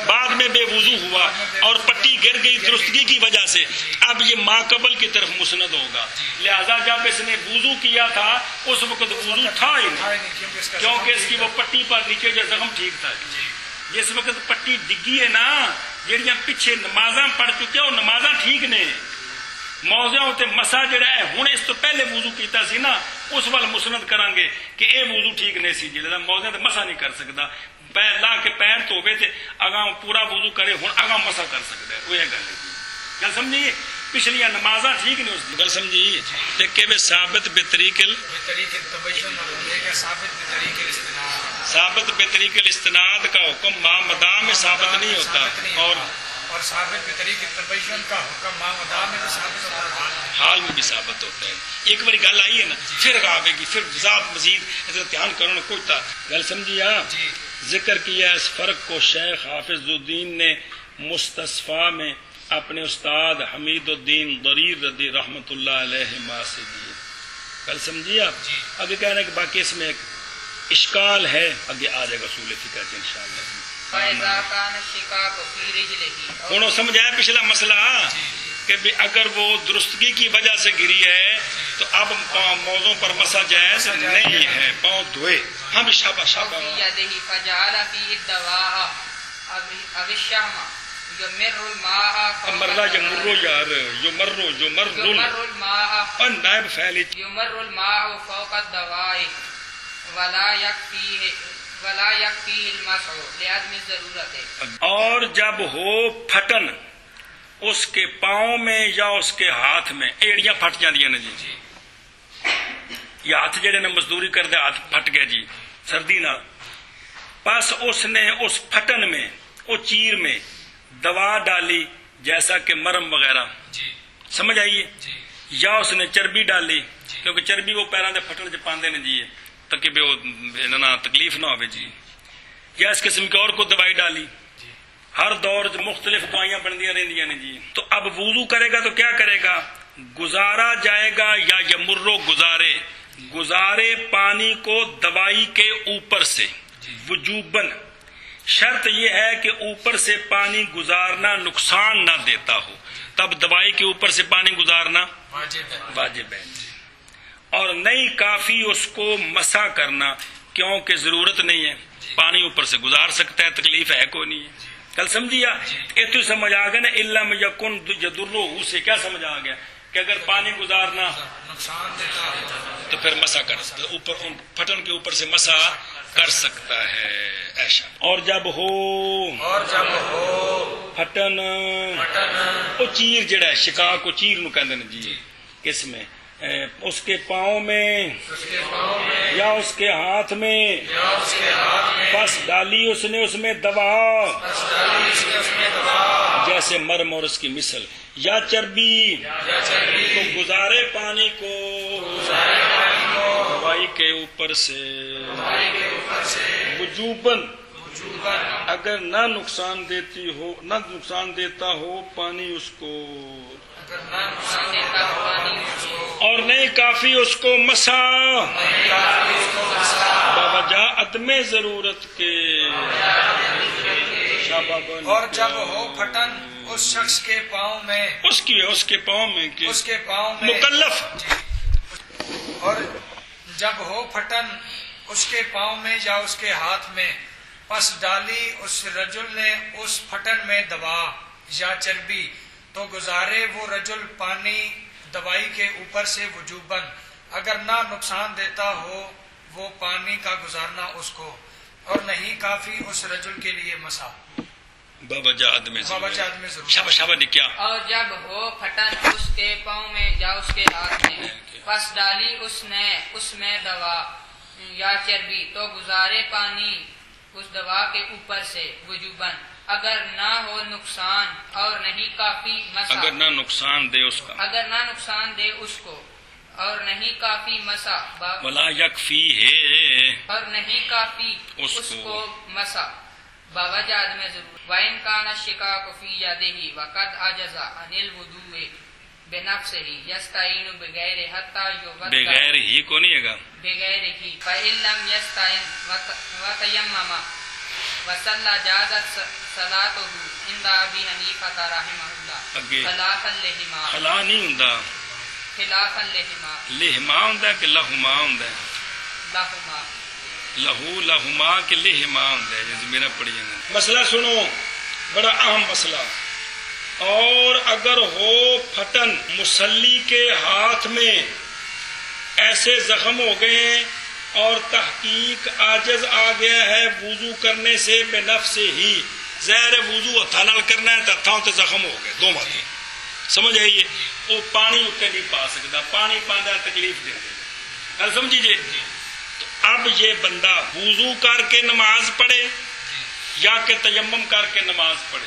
بعد میں بے وضو ہوا اور پٹی گر گئی درستگی کی وجہ سے. اب یہ ماقبل کی طرف مسند ہوگا. لہذا جب اس نے وضو کیا تھا اس وقت وضو تھا ہی نہیں کیونکہ اس کی وہ پٹی پر نیچے جو زخم ٹھیک تھا. جس وقت پٹی ڈگی ہے نا، جہاں پیچھے نمازاں پڑھ چکے وہ نمازاں ٹھیک نے، موضوع تے مسا جڑا ہے ہن اس تو پہلے وضو کیتا سی نا اس وال مسند کران گے کہ اے وضو ٹھیک نہیں سی، جڑا موضوع تے مسا نہیں کر سکدا. پیر لا کے پیر دھوے تے اگاں پورا وضو کرے ہن اگاں مسا کر سکدا ہے. وہ یہ گل سمجھی؟ پچھلیاں نمازاں ٹھیک نہیں. اس گل سمجھی؟ تے کہ وہ ثابت بطریق ثابت بطریق الاستناد کا حکم مامدا میں ثابت نہیں ہوتا اور ثابت بطریق تبین کا حکم مامدا میں بھی ثابت ہوتا ہے، حال میں بھی ثابت ہوتا ہے. ایک باری گل آئی ہے نا پھر آئے گی، پھر ذات مزید دھیان کرو نا کوئی تا. گل سمجھیا؟ ذکر کیا اس فرق کو شیخ حافظ الدین نے مستصفا میں اپنے استاد حمید الدین ضریر رضی رحمت اللہ علیہ ما سے دیے. گل سمجھیا؟ آگے کہنا ہے کہ باقی اس میں ایک اشکال ہے، آگے آ جائے گا اصول فقہ سے انشاءاللہ. ہوں سمجھ آیا پچھلا مسئلہ کہ اگر وہ درستگی کی وجہ سے گری ہے تو اب موضوع پر مسا جائز نہیں ہے، پاؤں دھوئے. ہاں بھی شاباش مرہ جو مرو یار جو مرو جو مرو نائب فعل یمر الماء فوق الدواء ولا یکفیہ المسح لعدم الضرورت. اور جب ہو پھٹن اس کے پاؤں میں یا اس کے ہاتھ میں، ایڑیاں پھٹ جاندیاں نے جی، یہ ہاتھ جڑے نے مزدوری کر دے ہاتھ پھٹ گیا جی سردی نہ، پس اس نے اس پھٹن میں وہ چیر میں دوا ڈالی جیسا کہ مرم وغیرہ، سمجھ آئیے، یا اس نے چربی ڈالی کیونکہ چربی وہ پیروں کے پھٹن چ پاندے نے جی تاکہ تکلیف نہ ہو جی، یا اس قسم کی اور کو دوائی ڈالی. ہر دور مختلف دوائیاں بندیاں رہندیاں نے جی. تو اب وضو کرے گا تو کیا کرے گا؟ گزارا جائے گا یا یمرو گزارے پانی کو دوائی کے اوپر سے وجوباً. شرط یہ ہے کہ اوپر سے پانی گزارنا نقصان نہ دیتا ہو، تب دوائی کے اوپر سے پانی گزارنا واجب ہے. اور نہیں کافی اس کو مسا کرنا کیونکہ ضرورت نہیں ہے، پانی اوپر سے گزار سکتا ہے، تکلیف ہے کوئی نہیں ہے. کل سمجھیا؟ اتو سمجھ آ گیا نا. علم یکن یضرہ سے کیا سمجھ آ گیا کہ اگر پانی گزارنا تو پھر مسا کر سکتا ہے، اوپر پھٹن کے اوپر سے مسا کر سکتا ہے. ایسا اور جب ہو پھٹن وہ چیر جڑا ہے شکا کو چیر نو کہندے نے جی، کس میں؟ اس کے پاؤں میں یا اس کے ہاتھ میں، بس ڈالی اس نے اس میں دوا جیسے مرم اور اس کی مثل، یا چربی تو گزارے پانی کو دوائی کے اوپر سے وجوباً وجوباً اگر نہ نقصان دیتا ہو پانی اس کو، اگر نہ نقصان دیتا ہو پانی اس کو، اور نہیں کافی اس کو مسا نہیں کافی اس کو مسا، بوجہ عدم ضرورت کے، اور جب ہو پھٹن اس شخص کے پاؤں میں، اس کے پاؤں میں کہ اس کے پاؤں میں مکلف، اور جب ہو پھٹن اس کے پاؤں میں یا اس کے ہاتھ میں، پس ڈالی اس رجل نے اس پھٹن میں دوا یا چربی، تو گزارے وہ رجل پانی دوائی کے اوپر سے وجوباً، اگر نہ نقصان دیتا ہو وہ پانی کا گزارنا اس کو، اور نہیں کافی اس رجل کے لیے مسا، بوجہ عدم باوجہ عدم ضرورت۔ شابہ نے کیا، اور جب ہو پھٹن اس کے پاؤں میں یا اس کے ہاتھ میں، پس ڈالی اس نے اس میں دوا یا چربی، تو گزارے پانی اس دوا کے اوپر سے وجوباً، اگر نہ ہو نقصان اور نہیں کافی مسا، اگر نہ نقصان دے اس کا، اگر نہ نقصان دے اس کو، اور نہیں کافی مسا، ولا یکفی ہے اور نہیں کافی اس اس کو کو مسا، باوجہ عدم ضرورت۔ وَإِنْ كَانَ الشِّقَاقُ فِي يَدِهِ وَقَدْ عَجَزَ عَنِ الْوُضُوءِ بِنَفْسِهِ يَسْتَعِينُ بِغَيْرِ حَتَّى يُوَدَّعَ بغیر ہی کو نہیں ہے گا، بِغَيْرِهِ فَإِنْ لَمْ يَسْتَعِنْ وَتَيَمَّمَ وَصَلَّى جَازَتْ صَلَاتُهُ عِنْدَ أَبِي حَنِيفَةَ رَحِمَهُ اللَّهُ خِلَافًا لِهِمَا، خلا نہیں ہوندا، خِلَافًا لِهِمَا، لہما ہوندا کہ لہما ہوندا، لَهُمَا، لہو لہما کہ لہما ہوندا، یہ میرا پڑھی جانا۔ مسئلہ سنو، بڑا اہم مسئلہ، اور اگر ہو پھٹن مصلی کے ہاتھ میں ایسے زخم ہو گئے ہیں اور تحقیق عاجز آ گیا ہے وضو کرنے سے بنفس ہی، زہر وضو ہتھا نال کرنا ہے تو ہتھاں تے زخم ہو گئے، دو ماتھے سمجھ آئیے، وہ پانی اتنے نہیں پا سکتا، پانی پاندا تکلیف دے گل سمجھی جی۔ تو اب یہ بندہ وضو کر کے نماز پڑھے یا کہ تیمم کر کے نماز پڑھے،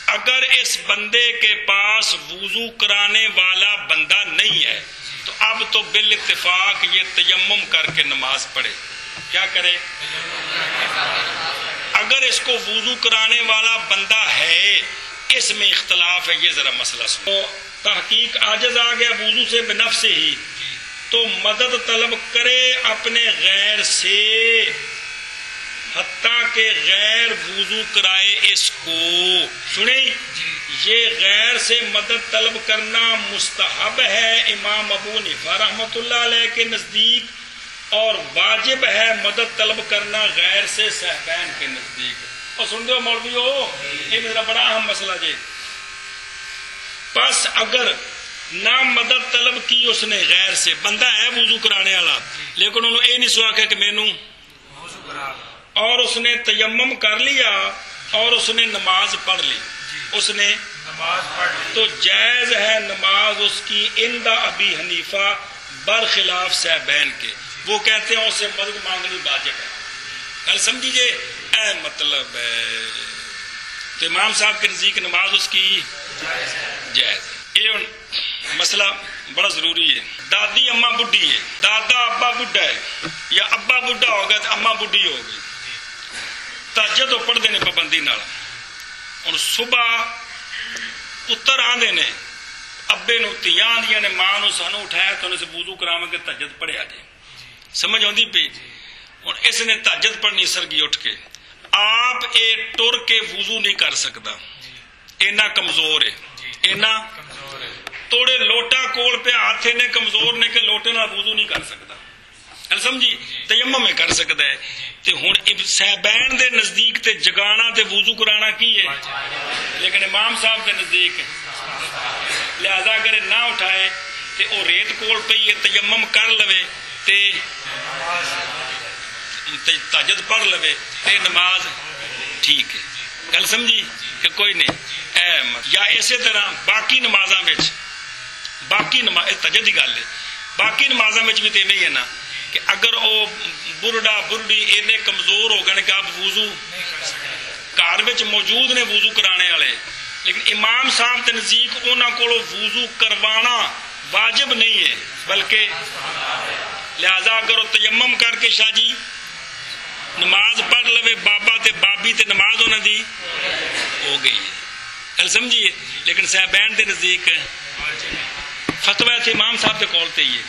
اگر اس بندے کے پاس وضو کرانے والا بندہ نہیں ہے تو اب تو بالاتفاق یہ تیمم کر کے نماز پڑھے، کیا کرے؟ اگر اس کو وضو کرانے والا بندہ ہے، اس میں اختلاف ہے، یہ ذرا مسئلہ سنو۔ تحقیق عاجز آ گیا وضو سے بنفس ہی، تو مدد طلب کرے اپنے غیر سے، حتیٰ کہ غیر وضو کرائے اس کو۔ سنیں، یہ غیر سے مدد طلب کرنا مستحب ہے امام ابو حنیفہ رحمۃ اللہ علیہ کے نزدیک، اور واجب ہے مدد طلب کرنا غیر سے صحابین کے نزدیک۔ اور سن دو مولویو، یہ میرا بڑا اہم مسئلہ جی۔ پس اگر نہ مدد طلب کی اس نے غیر سے، بندہ ہے وضو کرانے والا لیکن انہوں نے یہ نہیں سوا کہ مینوں، اور اس نے تیمم کر لیا اور اس نے نماز پڑھ لی، اس نے نماز پڑھ لی، تو جائز ہے نماز اس کی عند ابی حنیفہ برخلاف صحابین کے، وہ کہتے ہیں اسے مدد مانگنی واجب ہے۔ گل سمجھیے، اے مطلب ہے تو امام صاحب کے نزدیک نماز اس کی جائز ہے۔ یہ مسئلہ بڑا ضروری ہے۔ دادی اماں بڈھی ہے، دادا ابا بڈھا ہے، یا ابا بڈھا ہو گیا تو اماں بڈھی ہو گئی، تہجد وہ پڑھتے ہیں پابندی نال، اور صبح پتر آندے نے ابے نو، تیاں آندیاں نے ماں نو، سانو اٹھایا تو انہیں سے وضو کراواں گے تہجد پڑھیا جائے، سمجھ آندی پئی؟ اور اس نے تہجد پڑھنی سرگی اٹھ کے، آپ اے ٹر کے وضو نہیں کر سکتا، اینا کمزور ہے، اینا توڑے لوٹا کول پہ ہاتھے نے کمزور نے کہ لوٹے نال وضو نہیں کر سکتا، گل سمجھی؟ تیمم میں کر سکتا ہے۔ تے ہن صحابین دے نزدیک تے جگانا تے وضو کرانا کی ہے، لیکن امام صاحب دے نزدیک لہذا اگر نہ اٹھائے تے او ریت کول پئی ہے، تیمم کر لوے تے تہجد پڑھ لوے تے نماز ٹھیک ہے، گل سمجھی کہ کوئی نہیں۔ یا اسی طرح باقی نمازاں وچ، باقی نماز تہجد دی گل ہے، باقی نمازاں وچ بھی تے نہیں ہے نا کہ اگر او بڑھڑا بڑھڑی اینے کمزور ہو گئے کہ آپ وضو گھر وچ موجود نے وضو کرانے والے، لیکن امام صاحب دے نزدیک انہاں کولوں وضو کروانا واجب نہیں ہے بلکہ لہذا اگر وہ تیمم کر کے شاہ جی نماز پڑھ لوے بابا تے بابی تے نماز انہاں دی ہو گئی ہے. گل سمجھیے. لیکن صاحبین دے نزدیک فتویٰ تھے امام صاحب کے قول تے یہ،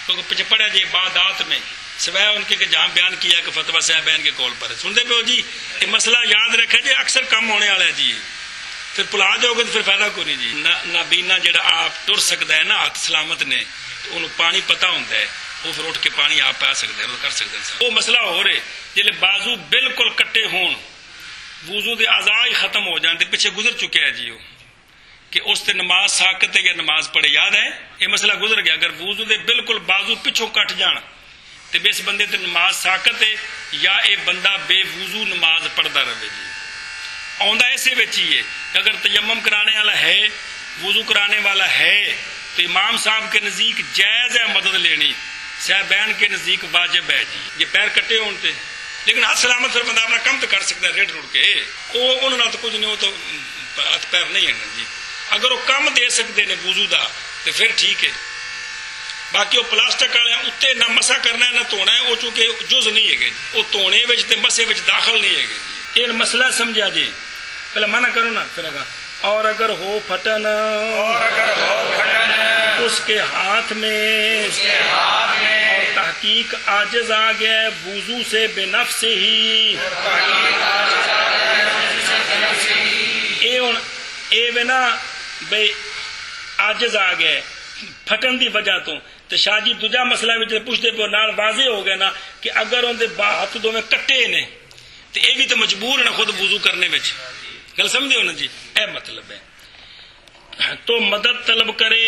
کیونکہ پیچھے پڑھا جی عبادات میں سوائے ان کے کہ جہاں بیان کیا کہ فتویٰ صاحبین کے قول پر ہے. سنتے پہ ہو جی. یہ مسئلہ یاد رکھے جی، اکثر کم ہونے والا ہے جی. پھر بھلا جاؤ گے تو پھر فائدہ کوئی نہیں جی. نابینا جڑا آپ ٹر سکتا ہے نا ہاتھ سلامت نے، تو انہوں پانی پتہ ہوتا ہے، وہ پھر اٹھ کے پانی آپ پا سکتے ہیں، کر سکتے ہیں. وہ مسئلہ ہو رہے جلے بازو بالکل کٹے ہون، وضو دے اعضاء ہی ختم ہو جاندے. پیچھے گزر چکے ہے جی وہ کہ اس تے نماز ساکت ہے یا نماز پڑھے. یاد ہے یہ مسئلہ گزر گیا. اگر وضو دے بالکل بازو پچھوں کٹ جان تے اس بندے تے نماز ساکت ہے یا اے بندہ بے وضو نماز پڑھتا رہے جی. آندا ایسے بچ ہی ہے کہ اگر تیمم کرانے والا ہے، وضو کرانے والا ہے، تو امام صاحب کے نزدیک جائز ہے مدد لینی، صاحبین کے نزدیک واجب ہے جی. یہ پیر کٹے ہوتے لیکن ہاتھ سلامت پھر بندہ اپنا کم تو کر سکتا ہے ریڑھ روڑ کے. وہ انہوں نے تو کچھ نہیں، وہ تو ہاتھ پیر نہیں ہے جی. اگر وہ کم دے سکتے ہیں وضو دا تو پھر ٹھیک ہے. باقی وہ پلاسٹک والے اتنے نہ مسا کرنا ہے نہ دھونا ہے، وہ چونکہ جز نہیں ہے، وہ دھونے مسے داخل نہیں ہے. یہ مسئلہ سمجھا جی. پہلے منع کرو نا پھر اور اگر ہو پھٹن اس کے ہاتھ میں اور تحقیق عاجز آ گیا وضو سے بے نفس ہی، اے بنا بے عاجز آ گئے پھٹن دی وجہ تو شاہ جی دوجا مسئلہ بھی پوچھتے پہ نال واضح ہو گیا نا کہ اگر ان دے ہاتھ دو میں کٹے نے تو یہ بھی تو مجبور ہے نا خود وضو کرنے میں. گل سمجھے ہو نا جی. اے مطلب ہے تو مدد طلب کرے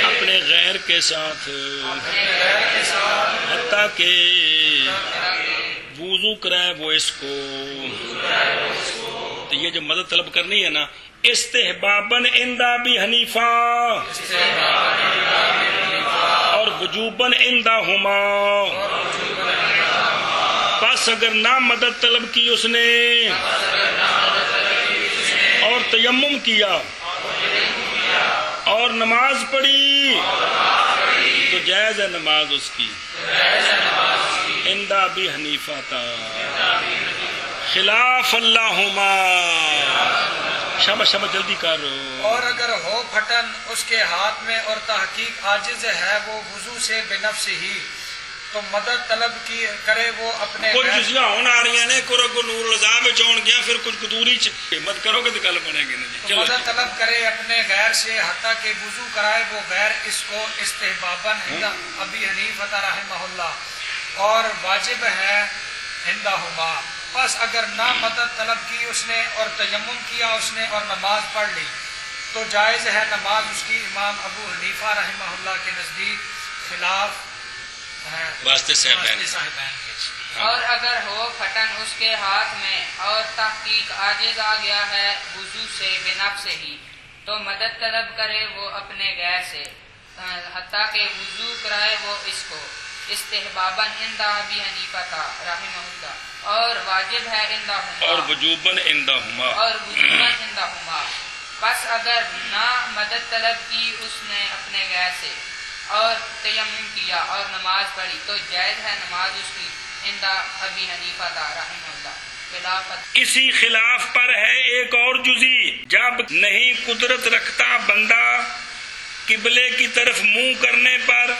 اپنے غیر کے ساتھ حتیٰ کہ وضو کرائے وہ اس کو. تو یہ جو مدد طلب کرنی ہے نا استحباباً عند ابی حنیفہ اور وجوباً عندہما. بس اگر نہ مدد طلب کی اس نے اور تیمم کیا اور نماز پڑھی تو جائز ہے نماز اس کی عند ابی حنیفہ تا خلاف اللہما. شاباش شاباش جلدی کرو. اور اگر ہو پھٹن اس کے ہاتھ میں اور تحقیق عاجز ہے وہ وضو سے بے نفس ہی تو مدد طلب کی کرے وہ اپنے کچھ جزیاں ہون آ رہی ہیں کو نور الزا میں چون گیا پھر کچھ دوری مت کرو گے تو گل بنے گی نا. مدد طلب کرے اپنے غیر سے حتیٰ کہ وضو کرائے وہ غیر اس کو استحباباً عند ابی حنیفہ رحمہ اللہ اور واجب ہے عندہما. بس اگر نہ مدد طلب کی اس نے اور تیمم کیا اس نے اور نماز پڑھ لی تو جائز ہے نماز اس کی امام ابو حنیفہ رحمہ اللہ کے نزدیک خلاف واسطے صاحبین. اور اگر ہو پھٹن اس کے ہاتھ میں اور تحقیق عاجز آ گیا ہے وضو سے بے نفس ہی تو مدد طلب کرے وہ اپنے غیر سے حتیٰ کہ وضو کرائے وہ اس کو استحباباً عند ابی حنیفہ رحمہ اللہ اور واجب ہے عندہما اور وجوباً عندہما. بس اگر نہ مدد طلب کی اس نے اپنے غیر سے اور تیمم کیا اور نماز پڑھی تو جائز ہے نماز اس کی عند ابی حنیفہ رحمہ اللہ. اسی خلاف پر ہے ایک اور جزی. جب نہیں قدرت رکھتا بندہ قبلے کی طرف منہ کرنے پر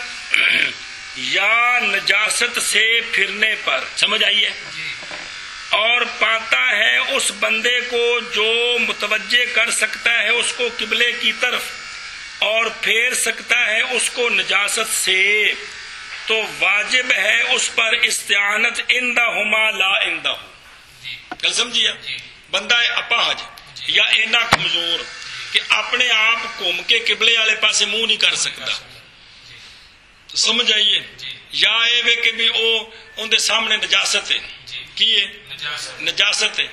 یا نجاست سے پھرنے پر، سمجھ آئیے، اور پاتا ہے اس بندے کو جو متوجہ کر سکتا ہے اس کو قبلے کی طرف اور پھیر سکتا ہے اس کو نجاست سے، تو واجب ہے اس پر استعانت عندہما لا عندہ. کل سمجھیے بندہ اپاہج یا اینا کمزور کہ اپنے آپ گھوم کے قبلے والے پاسے منہ نہیں کر سکتا، سمجھ آئیے، یا اے کہ بھی ان دے سامنے نجاست ہے کی ہے نجاست ہے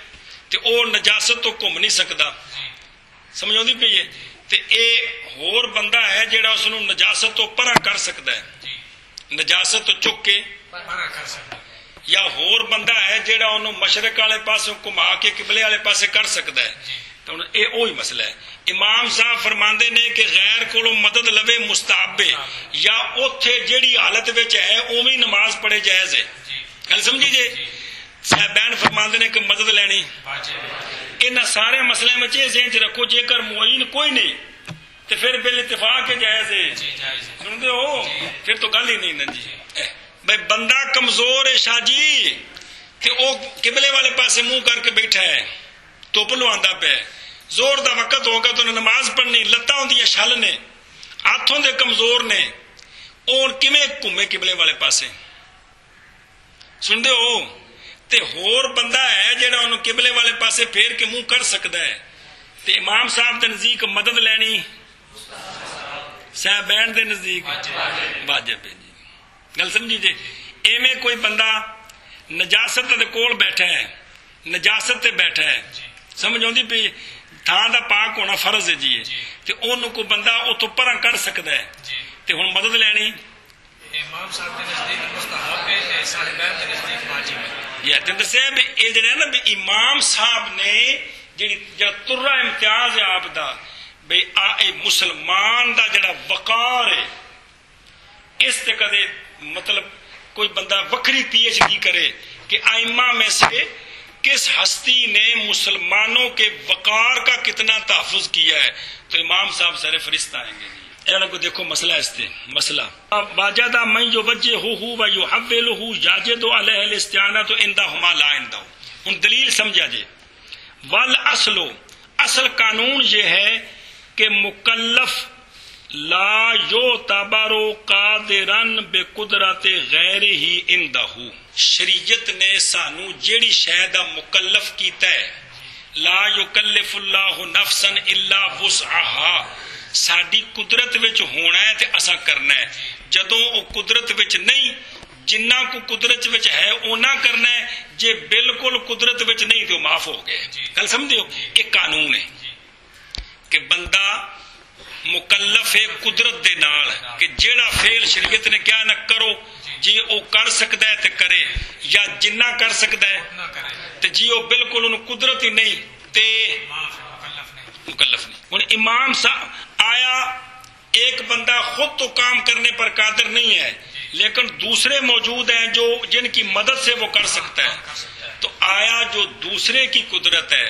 تے او نجاست تو گھوم نہیں سکتا، سمجھ آتی پی ہے. تے اے ہور بندہ ہے جیڑا اس نو نجاست تو پرا کر سکتا ہے، نجاست تو چک کے پرا کر سکتا ہے، یا ہور بندہ ہے جیڑا انہوں مشرق والے پاسوں گھما کے قبلے والے پاسے کر سکتا ہے. تو اے وہی مسئلہ ہے. امام صاحب فرماندے نے کہ غیر کو مدد لوے مستحب یا اوتھے جیڑی حالت وچ ہے اوویں نماز پڑھے جائز ہے. گل سمجھی جی صاحبین فرماندے نے کہ مدد لینی ان سارے مسئلے میں ذہن چ رکھو جے کر معین کوئی نہیں تو پھر بال اتفاق جائز ہے سنتے ہو پھر تو گل ہی نہیں نا جی بھائی بندہ کمزور ہے شاہ جی کہ وہ قبلے والے پاسے منہ کر کے بیٹھا ہے دھوپ لواندا پہ زور دا وقت ہوگا تو نماز پڑھنی لتاں ہوندیاں شل نے ہاتھوں دے کمزور نے اور کیویں گھومے قبلے والے پاسے سنتے ہو تے ہور بندہ ہے جہاں انہوں قبلے والے پاسے پھیر کے منہ کر سکتا ہے تے امام صاحب دے نزدیک مدد لینی صاحبین دے نزدیک واجب ہے جی گل سمجھی جی ایویں کوئی بندہ نجاست دے کول بیٹھا ہے نجاست تے بیٹھا ہے سمجھ آتی پی تھان دا پاک ہونا فرض ہے جی تے انہوں کو بندہ اتو پرا کر سکتا ہے تے ہن مدد لینی امام صاحب دے نزدیک مستحب ہے تے صاحبین دے نزدیک واجب ہے یہ تے دسیا بھی اے جڑا نا بھی امام صاحب نے جڑا ترا امتیاز ہے آپ دا بھئی اے مسلمان دا جڑا وقار ہے اس تے کدے مطلب کوئی بندہ وکری پی ایچ ڈی کرے کہ ائمہ میں سے کس ہستی نے مسلمانوں کے وقار کا کتنا تحفظ کیا ہے تو امام صاحب سر فرست آئیں گے اے کو دیکھو مسئلہ اس تے مسئلہ واجدہ من یوجہہ و یحولہ یاجد علیہ الاستعانۃ عندہما لا عندہ ان دلیل سمجھا جے والاصل اصل قانون یہ ہے کہ مکلف لا یعتبر قادرا بقدرت غیر ہی عندہ شریعت نے سانو جیڑی شے دا مکلف کیتا ہے لا یکلف اللہ نفسا الا وسعها ساڈی قدرت وچ ہونا ہے تے اساں کرنا ہے جدوں او قدرت وچ نہیں جنہ کو قدرت وچ ہے اونا کرنا ہے جے بالکل قدرت وچ نہیں تو معاف ہو گئے گل سمجھو ایک قانون ہے کہ بندہ مکلف ہے قدرت دے نال کہ جیڑا فعل شریعت نے کیا نہ کرو جی او کر سکتا ہے تے کرے یا جنہ کر سکتا ہے تے جی او بالکل انہوں قدرت ہی نہیں تے مکلف نہیں. ہن امام صاحب آیا ایک بندہ خود تو کام کرنے پر قادر نہیں ہے لیکن دوسرے موجود ہیں جو جن کی مدد سے وہ کر سکتا ہے تو آیا جو دوسرے کی قدرت ہے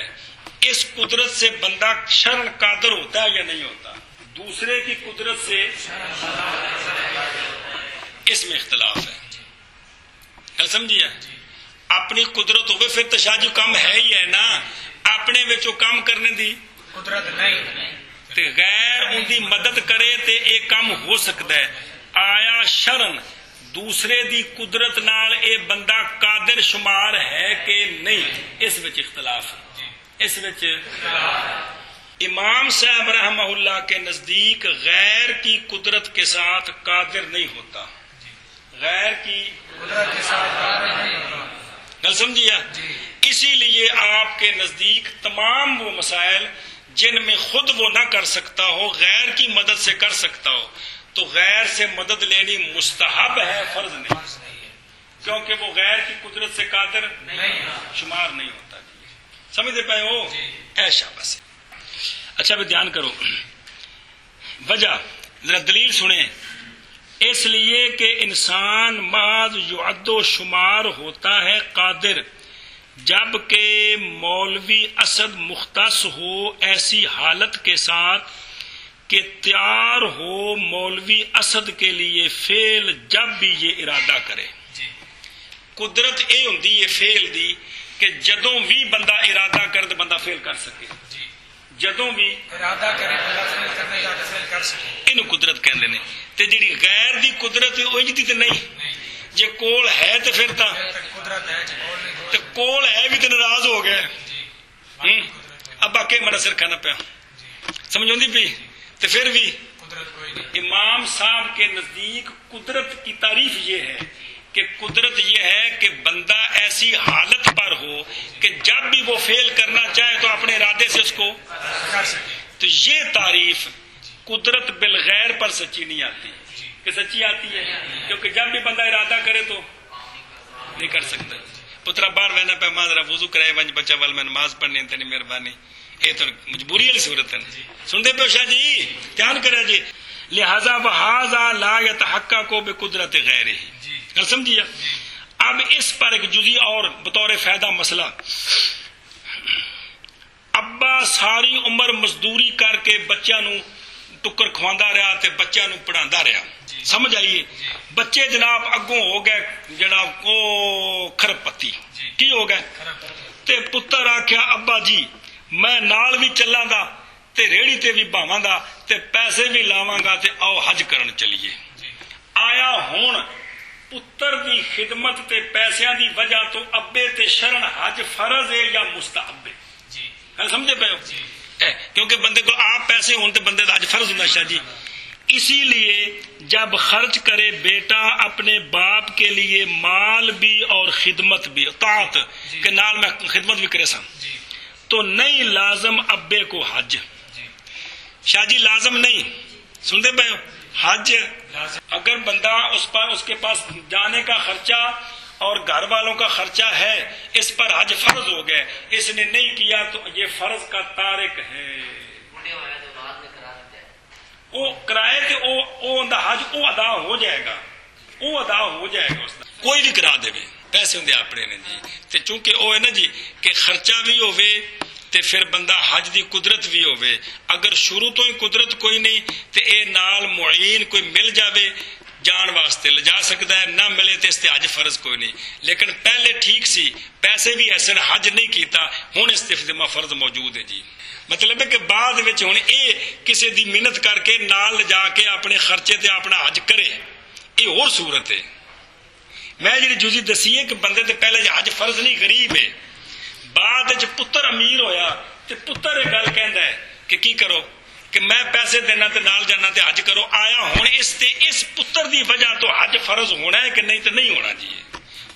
اس قدرت سے بندہ شرعن قادر ہوتا ہے یا نہیں ہوتا؟ دوسرے کی قدرت سے اس میں اختلاف ہے. کل سمجھیے اپنی قدرت ہوئے پھر تشاجی کم ہے ہی ہے نا اپنے وچوں کام کرنے دی قدرت نہیں تے غیر ان دی مدد کرے تے ایک کام ہو سکتا ہے. آیا شرن دوسرے دی قدرت نال اے بندہ قادر شمار ہے کہ نہیں اس وچ اختلاف ہے. اس وچ امام صاحب رحمہ اللہ کے نزدیک غیر کی قدرت کے ساتھ قادر نہیں ہوتا. غیر کی قدرت کے ساتھ قادر نہیں ہوتا. گل سمجھیا اسی لیے آپ کے نزدیک تمام وہ مسائل جن میں خود وہ نہ کر سکتا ہو غیر کی مدد سے کر سکتا ہو تو غیر سے مدد لینی مستحب ہے فرض نہیں کیونکہ وہ غیر کی قدرت سے قادر شمار نہیں ہوتا. سمجھتے پائے ہو ایشا بس. اچھا بھی دھیان کرو وجہ ذرا دلیل سنیں. اس لیے کہ انسان محض یعد و شمار ہوتا ہے قادر جب کہ مولوی اسد مختص ہو ایسی حالت کے ساتھ کہ تیار ہو مولوی اسد کے لیے فعل جب بھی یہ ارادہ کرے. قدرت اے ہوندی ہے فعل دی کہ جدوں بھی بندہ ارادہ کر تو بندہ فعل کر سکے جدوں بھی ارادہ کرے بندہ فعل کرنے کا فعل کر سکے اینو قدرت کہندے نے. تے جڑی غیر دی قدرت او جدی تے نہیں جے کول ہے تے پھر تا قدرت ہے جے کول نہیں تے کول ہے بھی تے ناراض ہو گئے ابا کے مڑا سر کھانا پیا سمجھ اوندی پئی تے پھر بھی قدرت کوئی نہیں. امام صاحب کے نزدیک قدرت کی تعریف یہ ہے کہ قدرت یہ ہے کہ بندہ ایسی حالت پر ہو کہ جب بھی وہ فعل کرنا چاہے تو اپنے ارادے سے اس کو کر سکے. تو یہ تعریف قدرت بالغیر پر سچی نہیں آتی کہ سچی آتی ہے کیونکہ جب بھی بندہ ارادہ کرے تو نہیں کر سکتا. پترا بار وینا پہ ماں ذرا وضو کرائے ونج بچہ وال میں نماز پڑھنی تیری مہربانی یہ تو مجبوری والی صورت ہے. سنتے پہ شاہ جی دھیان کرے جی لہذا وہذا لا یتحقق بقدرت غیرہ. سمجھیا اب اس پر ایک جزی اور بطور فائدہ مسئلہ، ابا ساری عمر مزدوری کر کے بچیاں نو ٹکر کھواندا رہا تے بچیاں نو پڑھاندا رہا، سمجھ آئیے، بچے جناب اگوں ہو گئے جناب او خرب پتی، کی ہو گئے تے پتر آکھیا ابا جی میں نال بھی چلاں گا تے ریڑی تے بھی باواں گا تے پیسے بھی لاواں گا تے آؤ حج کرن چلیے۔ آیا ہن پتر دی خدمت تے پیسیاں دی وجہ تو ابے تے شرن حج فرض ہے یا مستحب ہے؟ سمجھے پے ہو؟ کیونکہ بندے کو آپ پیسے ہون تے بندے دا حج فرض ہونا شاہ جی۔ اسی لیے جب خرچ کرے بیٹا اپنے باپ کے لیے مال بھی اور خدمت بھی، طاعت کہ نال میں خدمت بھی کرے سا، تو نہیں لازم ابے کو حج، شاہ جی لازم نہیں، سنتے پے ہو؟ حج اگر بندہ اس کے پاس جانے کا خرچہ اور گھر والوں کا خرچہ ہے، اس پر حج فرض ہو گئے، اس نے نہیں کیا تو یہ فرض کا تارک ہے، وہ کرائے کہ وہ حج وہ ادا ہو جائے گا، وہ ادا ہو جائے گا، اس کوئی بھی کرا دے پیسے ہوں اپنے نے جی، تے چونکہ وہ ہے نا جی کہ خرچہ بھی ہوئے تے پھر بندہ حج دی قدرت بھی ہوئے، اگر شروع تو ہی قدرت کوئی نہیں تے اے نال معین کوئی مل جاوے جان واسطے لجا سکتا ہے، نہ ملے تے اس تے حج فرض کوئی نہیں، لیکن پہلے ٹھیک سی پیسے بھی ایسے حج نہیں کیتا، ہن استفدامہ فرض موجود ہے جی، مطلب ہے کہ بعد وچ ہن اے کسی دی محنت کر کے نال لجا کے اپنے خرچے تے اپنا حج کرے، یہ اور صورت ہے۔ میں جی جزی دسی ہے کہ بندے تے پہلے حج فرض نہیں، غریب ہے، بعد وچ پتر امیر ہویا تے پتر یہ گل کہندا ہے کہ کی کرو کہ میں پیسے دینا تے نال جانا تے حج کرو، آیا ہن اس پتر دی وجہ تو حج فرض ہونا ہے کہ نہیں تے نہیں ہونا جی،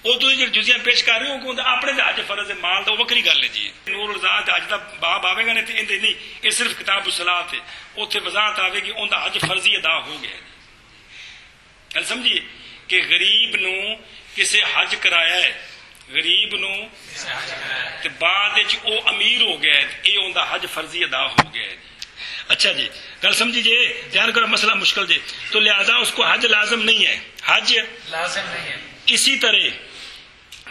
وہ تو جو جزیاں پیش کر رہے ہو اپنے تے حج فرض ہے، مال تو وکری گل ہے جی، نور الزاد حج دا باب آوے گا نہیں تے اندے نہیں، یہ صرف کتاب الصلاۃ ہے، اوتھے وضاحت آوے گی اوندا حج فرضی ادا ہو گیا جی، گل سمجھیے کہ غریب نو کسے حج کرایا ہے، غریب نو تے بعد وچ او امیر ہو گیا ہے، اے اوندا حج فرضی ادا ہو گیا ہے۔ اچھا جی گل سمجھی جی، دھیان کرو مسئلہ مشکل جی، تو لہذا اس کو حج لازم نہیں ہے، حج لازم نہیں ہے۔ اسی طرح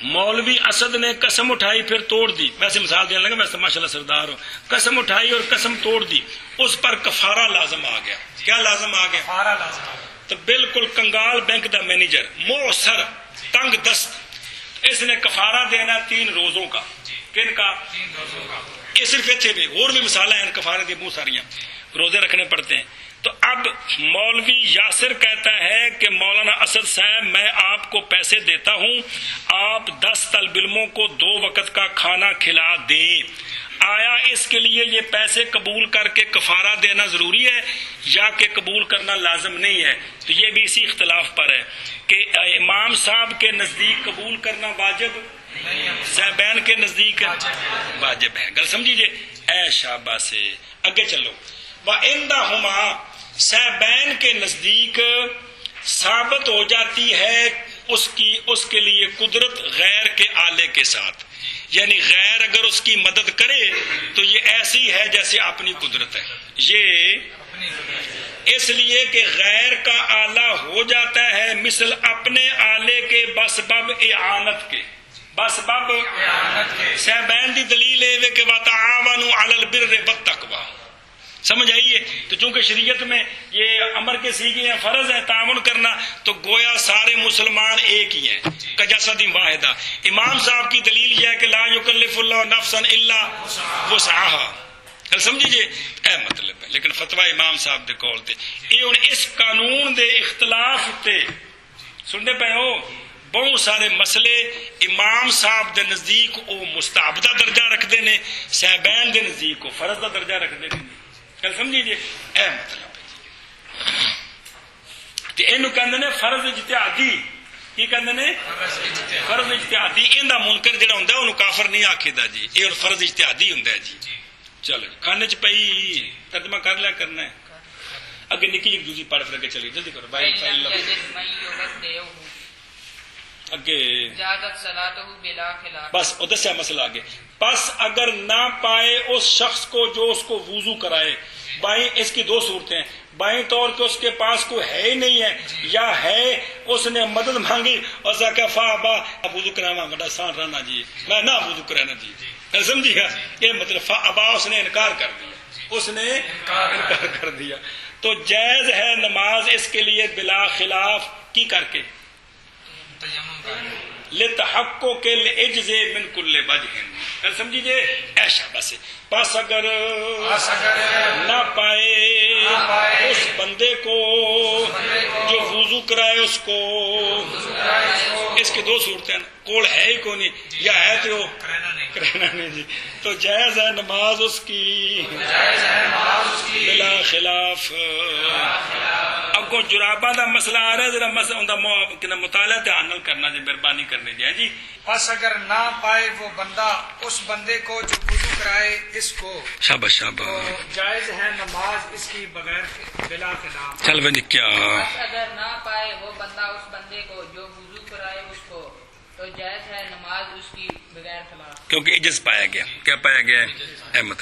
مولوی اسد نے قسم اٹھائی پھر توڑ دی، ویسے مثال دینے لگا، ویسے ماشاءاللہ سردار ہو، قسم اٹھائی اور قسم توڑ دی، اس پر کفارہ لازم آ گیا، کیا لازم آ گیا؟ کفارہ لازم آ گیا۔ تو بالکل کنگال بینک دا مینیجر موسر تنگ دست، اس نے کفارہ دینا 3 روزوں کا، کن کا؟ 3 روزوں کا۔ یہ صرف اتنے بھی اور بھی مثالیں ہیں کفارے کی بہت ساریاں، روزے رکھنے پڑتے ہیں۔ تو اب مولوی یاسر کہتا ہے کہ مولانا اسد صاحب میں آپ کو پیسے دیتا ہوں، آپ 10 طالب علموں کو 2 وقت کا کھانا کھلا دیں، آیا اس کے لیے یہ پیسے قبول کر کے کفارہ دینا ضروری ہے یا کہ قبول کرنا لازم نہیں ہے؟ تو یہ بھی اسی اختلاف پر ہے کہ امام صاحب کے نزدیک قبول کرنا واجب، صاحبین کے نزدیک واجب ہے، گل سمجھیے، اے شاباش سے اگے چلو۔ وَعِنْدَهُمَا صاحبین کے نزدیک ثابت ہو جاتی ہے اس کے لیے قدرت غیر کے آلے کے ساتھ، یعنی غیر اگر اس کی مدد کرے تو یہ ایسی ہے جیسے اپنی قدرت ہے، یہ اس لیے کہ غیر کا آلہ ہو جاتا ہے مثل اپنے آلے کے بسبب اعانت کے، بسبب صاحبین دی دلیل ہے کہ وَتَعَاوَنُوا عَلَى الْبِرِّ وَالتَّقْوَىٰ، سمجھ آئیے؟ تو چونکہ شریعت میں یہ امر کے سیگے ہیں، فرض ہے تعاون کرنا، تو گویا سارے مسلمان ایک ہی ہیں، کجسد واحدہ۔ امام صاحب کی دلیل یہ ہے کہ لا یکلف اللہ نفسا الا وسعها، سمجھیے اے مطلب ہے، لیکن فتوی امام صاحب دے کول تے یہ ہن اس قانون دے اختلاف تے سننے پے ہو، بہت سارے مسئلے امام صاحب دے نزدیک او مستحب دا درجہ رکھتے ہیں، صاحبین دے نزدیک او فرض دا درجہ رکھتے ہیں، سمجھیے اے مطلب تے اینو کہندے نے فرض اجتہادی، کی کہندے نے؟ فرض اجتہادی، ایندا منکر جڑا ہوندا اونوں کافر نہیں آکھیدا جی، اے فرض اجتہادی ہوندا ہے جی۔ چلو کھانے چ پئی ترجمہ کر لیا کرنا ہے، اگے نکی ایک دوسری پڑھ پھر کے چلی جلدی کرو بھائی، اگے بس وہ دسیا مسئلہ آگے۔ پس اگر نہ پائے اس شخص کو جو اس کو وضو کرائے، بائیں اس کی دو صورتیں ہیں، بائیں طور پہ اس کے پاس کوئی ہے ہی نہیں ہے، یا ہے اس نے مدد مانگی اور فابا وضو کرانا بڑا سان رہنا جی میں نہ وضو کرانا جی، سمجھی گا یہ مطلب فابا اس نے انکار کر دیا، اس نے انکار کر دیا۔ تو جائز ہے نماز اس کے لیے بلا خلاف کی کر کے لتحقق العجز من کل وجہ، سمجھیے ایسا بس پس اگر نہ پائے اس بندے کو جو وضو کرائے اس کو، اس کے دو صورتیں، کوڑ ہے ہی کو نہیں یا ہے تو کرانا نہیں جی، تو جائز ہے نماز اس کی بلا خلاف۔ اگوں جرابہ دا مسئلہ آ رہا ہے، ذرا مسئلہ مطالعہ دھیان نال کرنا جی، مہربانی کرنی جی۔ بس اگر نہ پائے وہ بندہ اس بندے کو جو وضو کرائے اس کو، شاباش تو جائز ہے نماز اس کی بغیر بلا خلاف۔ چل بھائی کیا بس اگر نہ پائے وہ بندہ اس بندے کو جو وضو کرائے اس کو، تو جائز ہے نماز اس کی بغیر خلاف، کیونکہ عجز پایا گیا، کیا پایا گیا ہے مطلب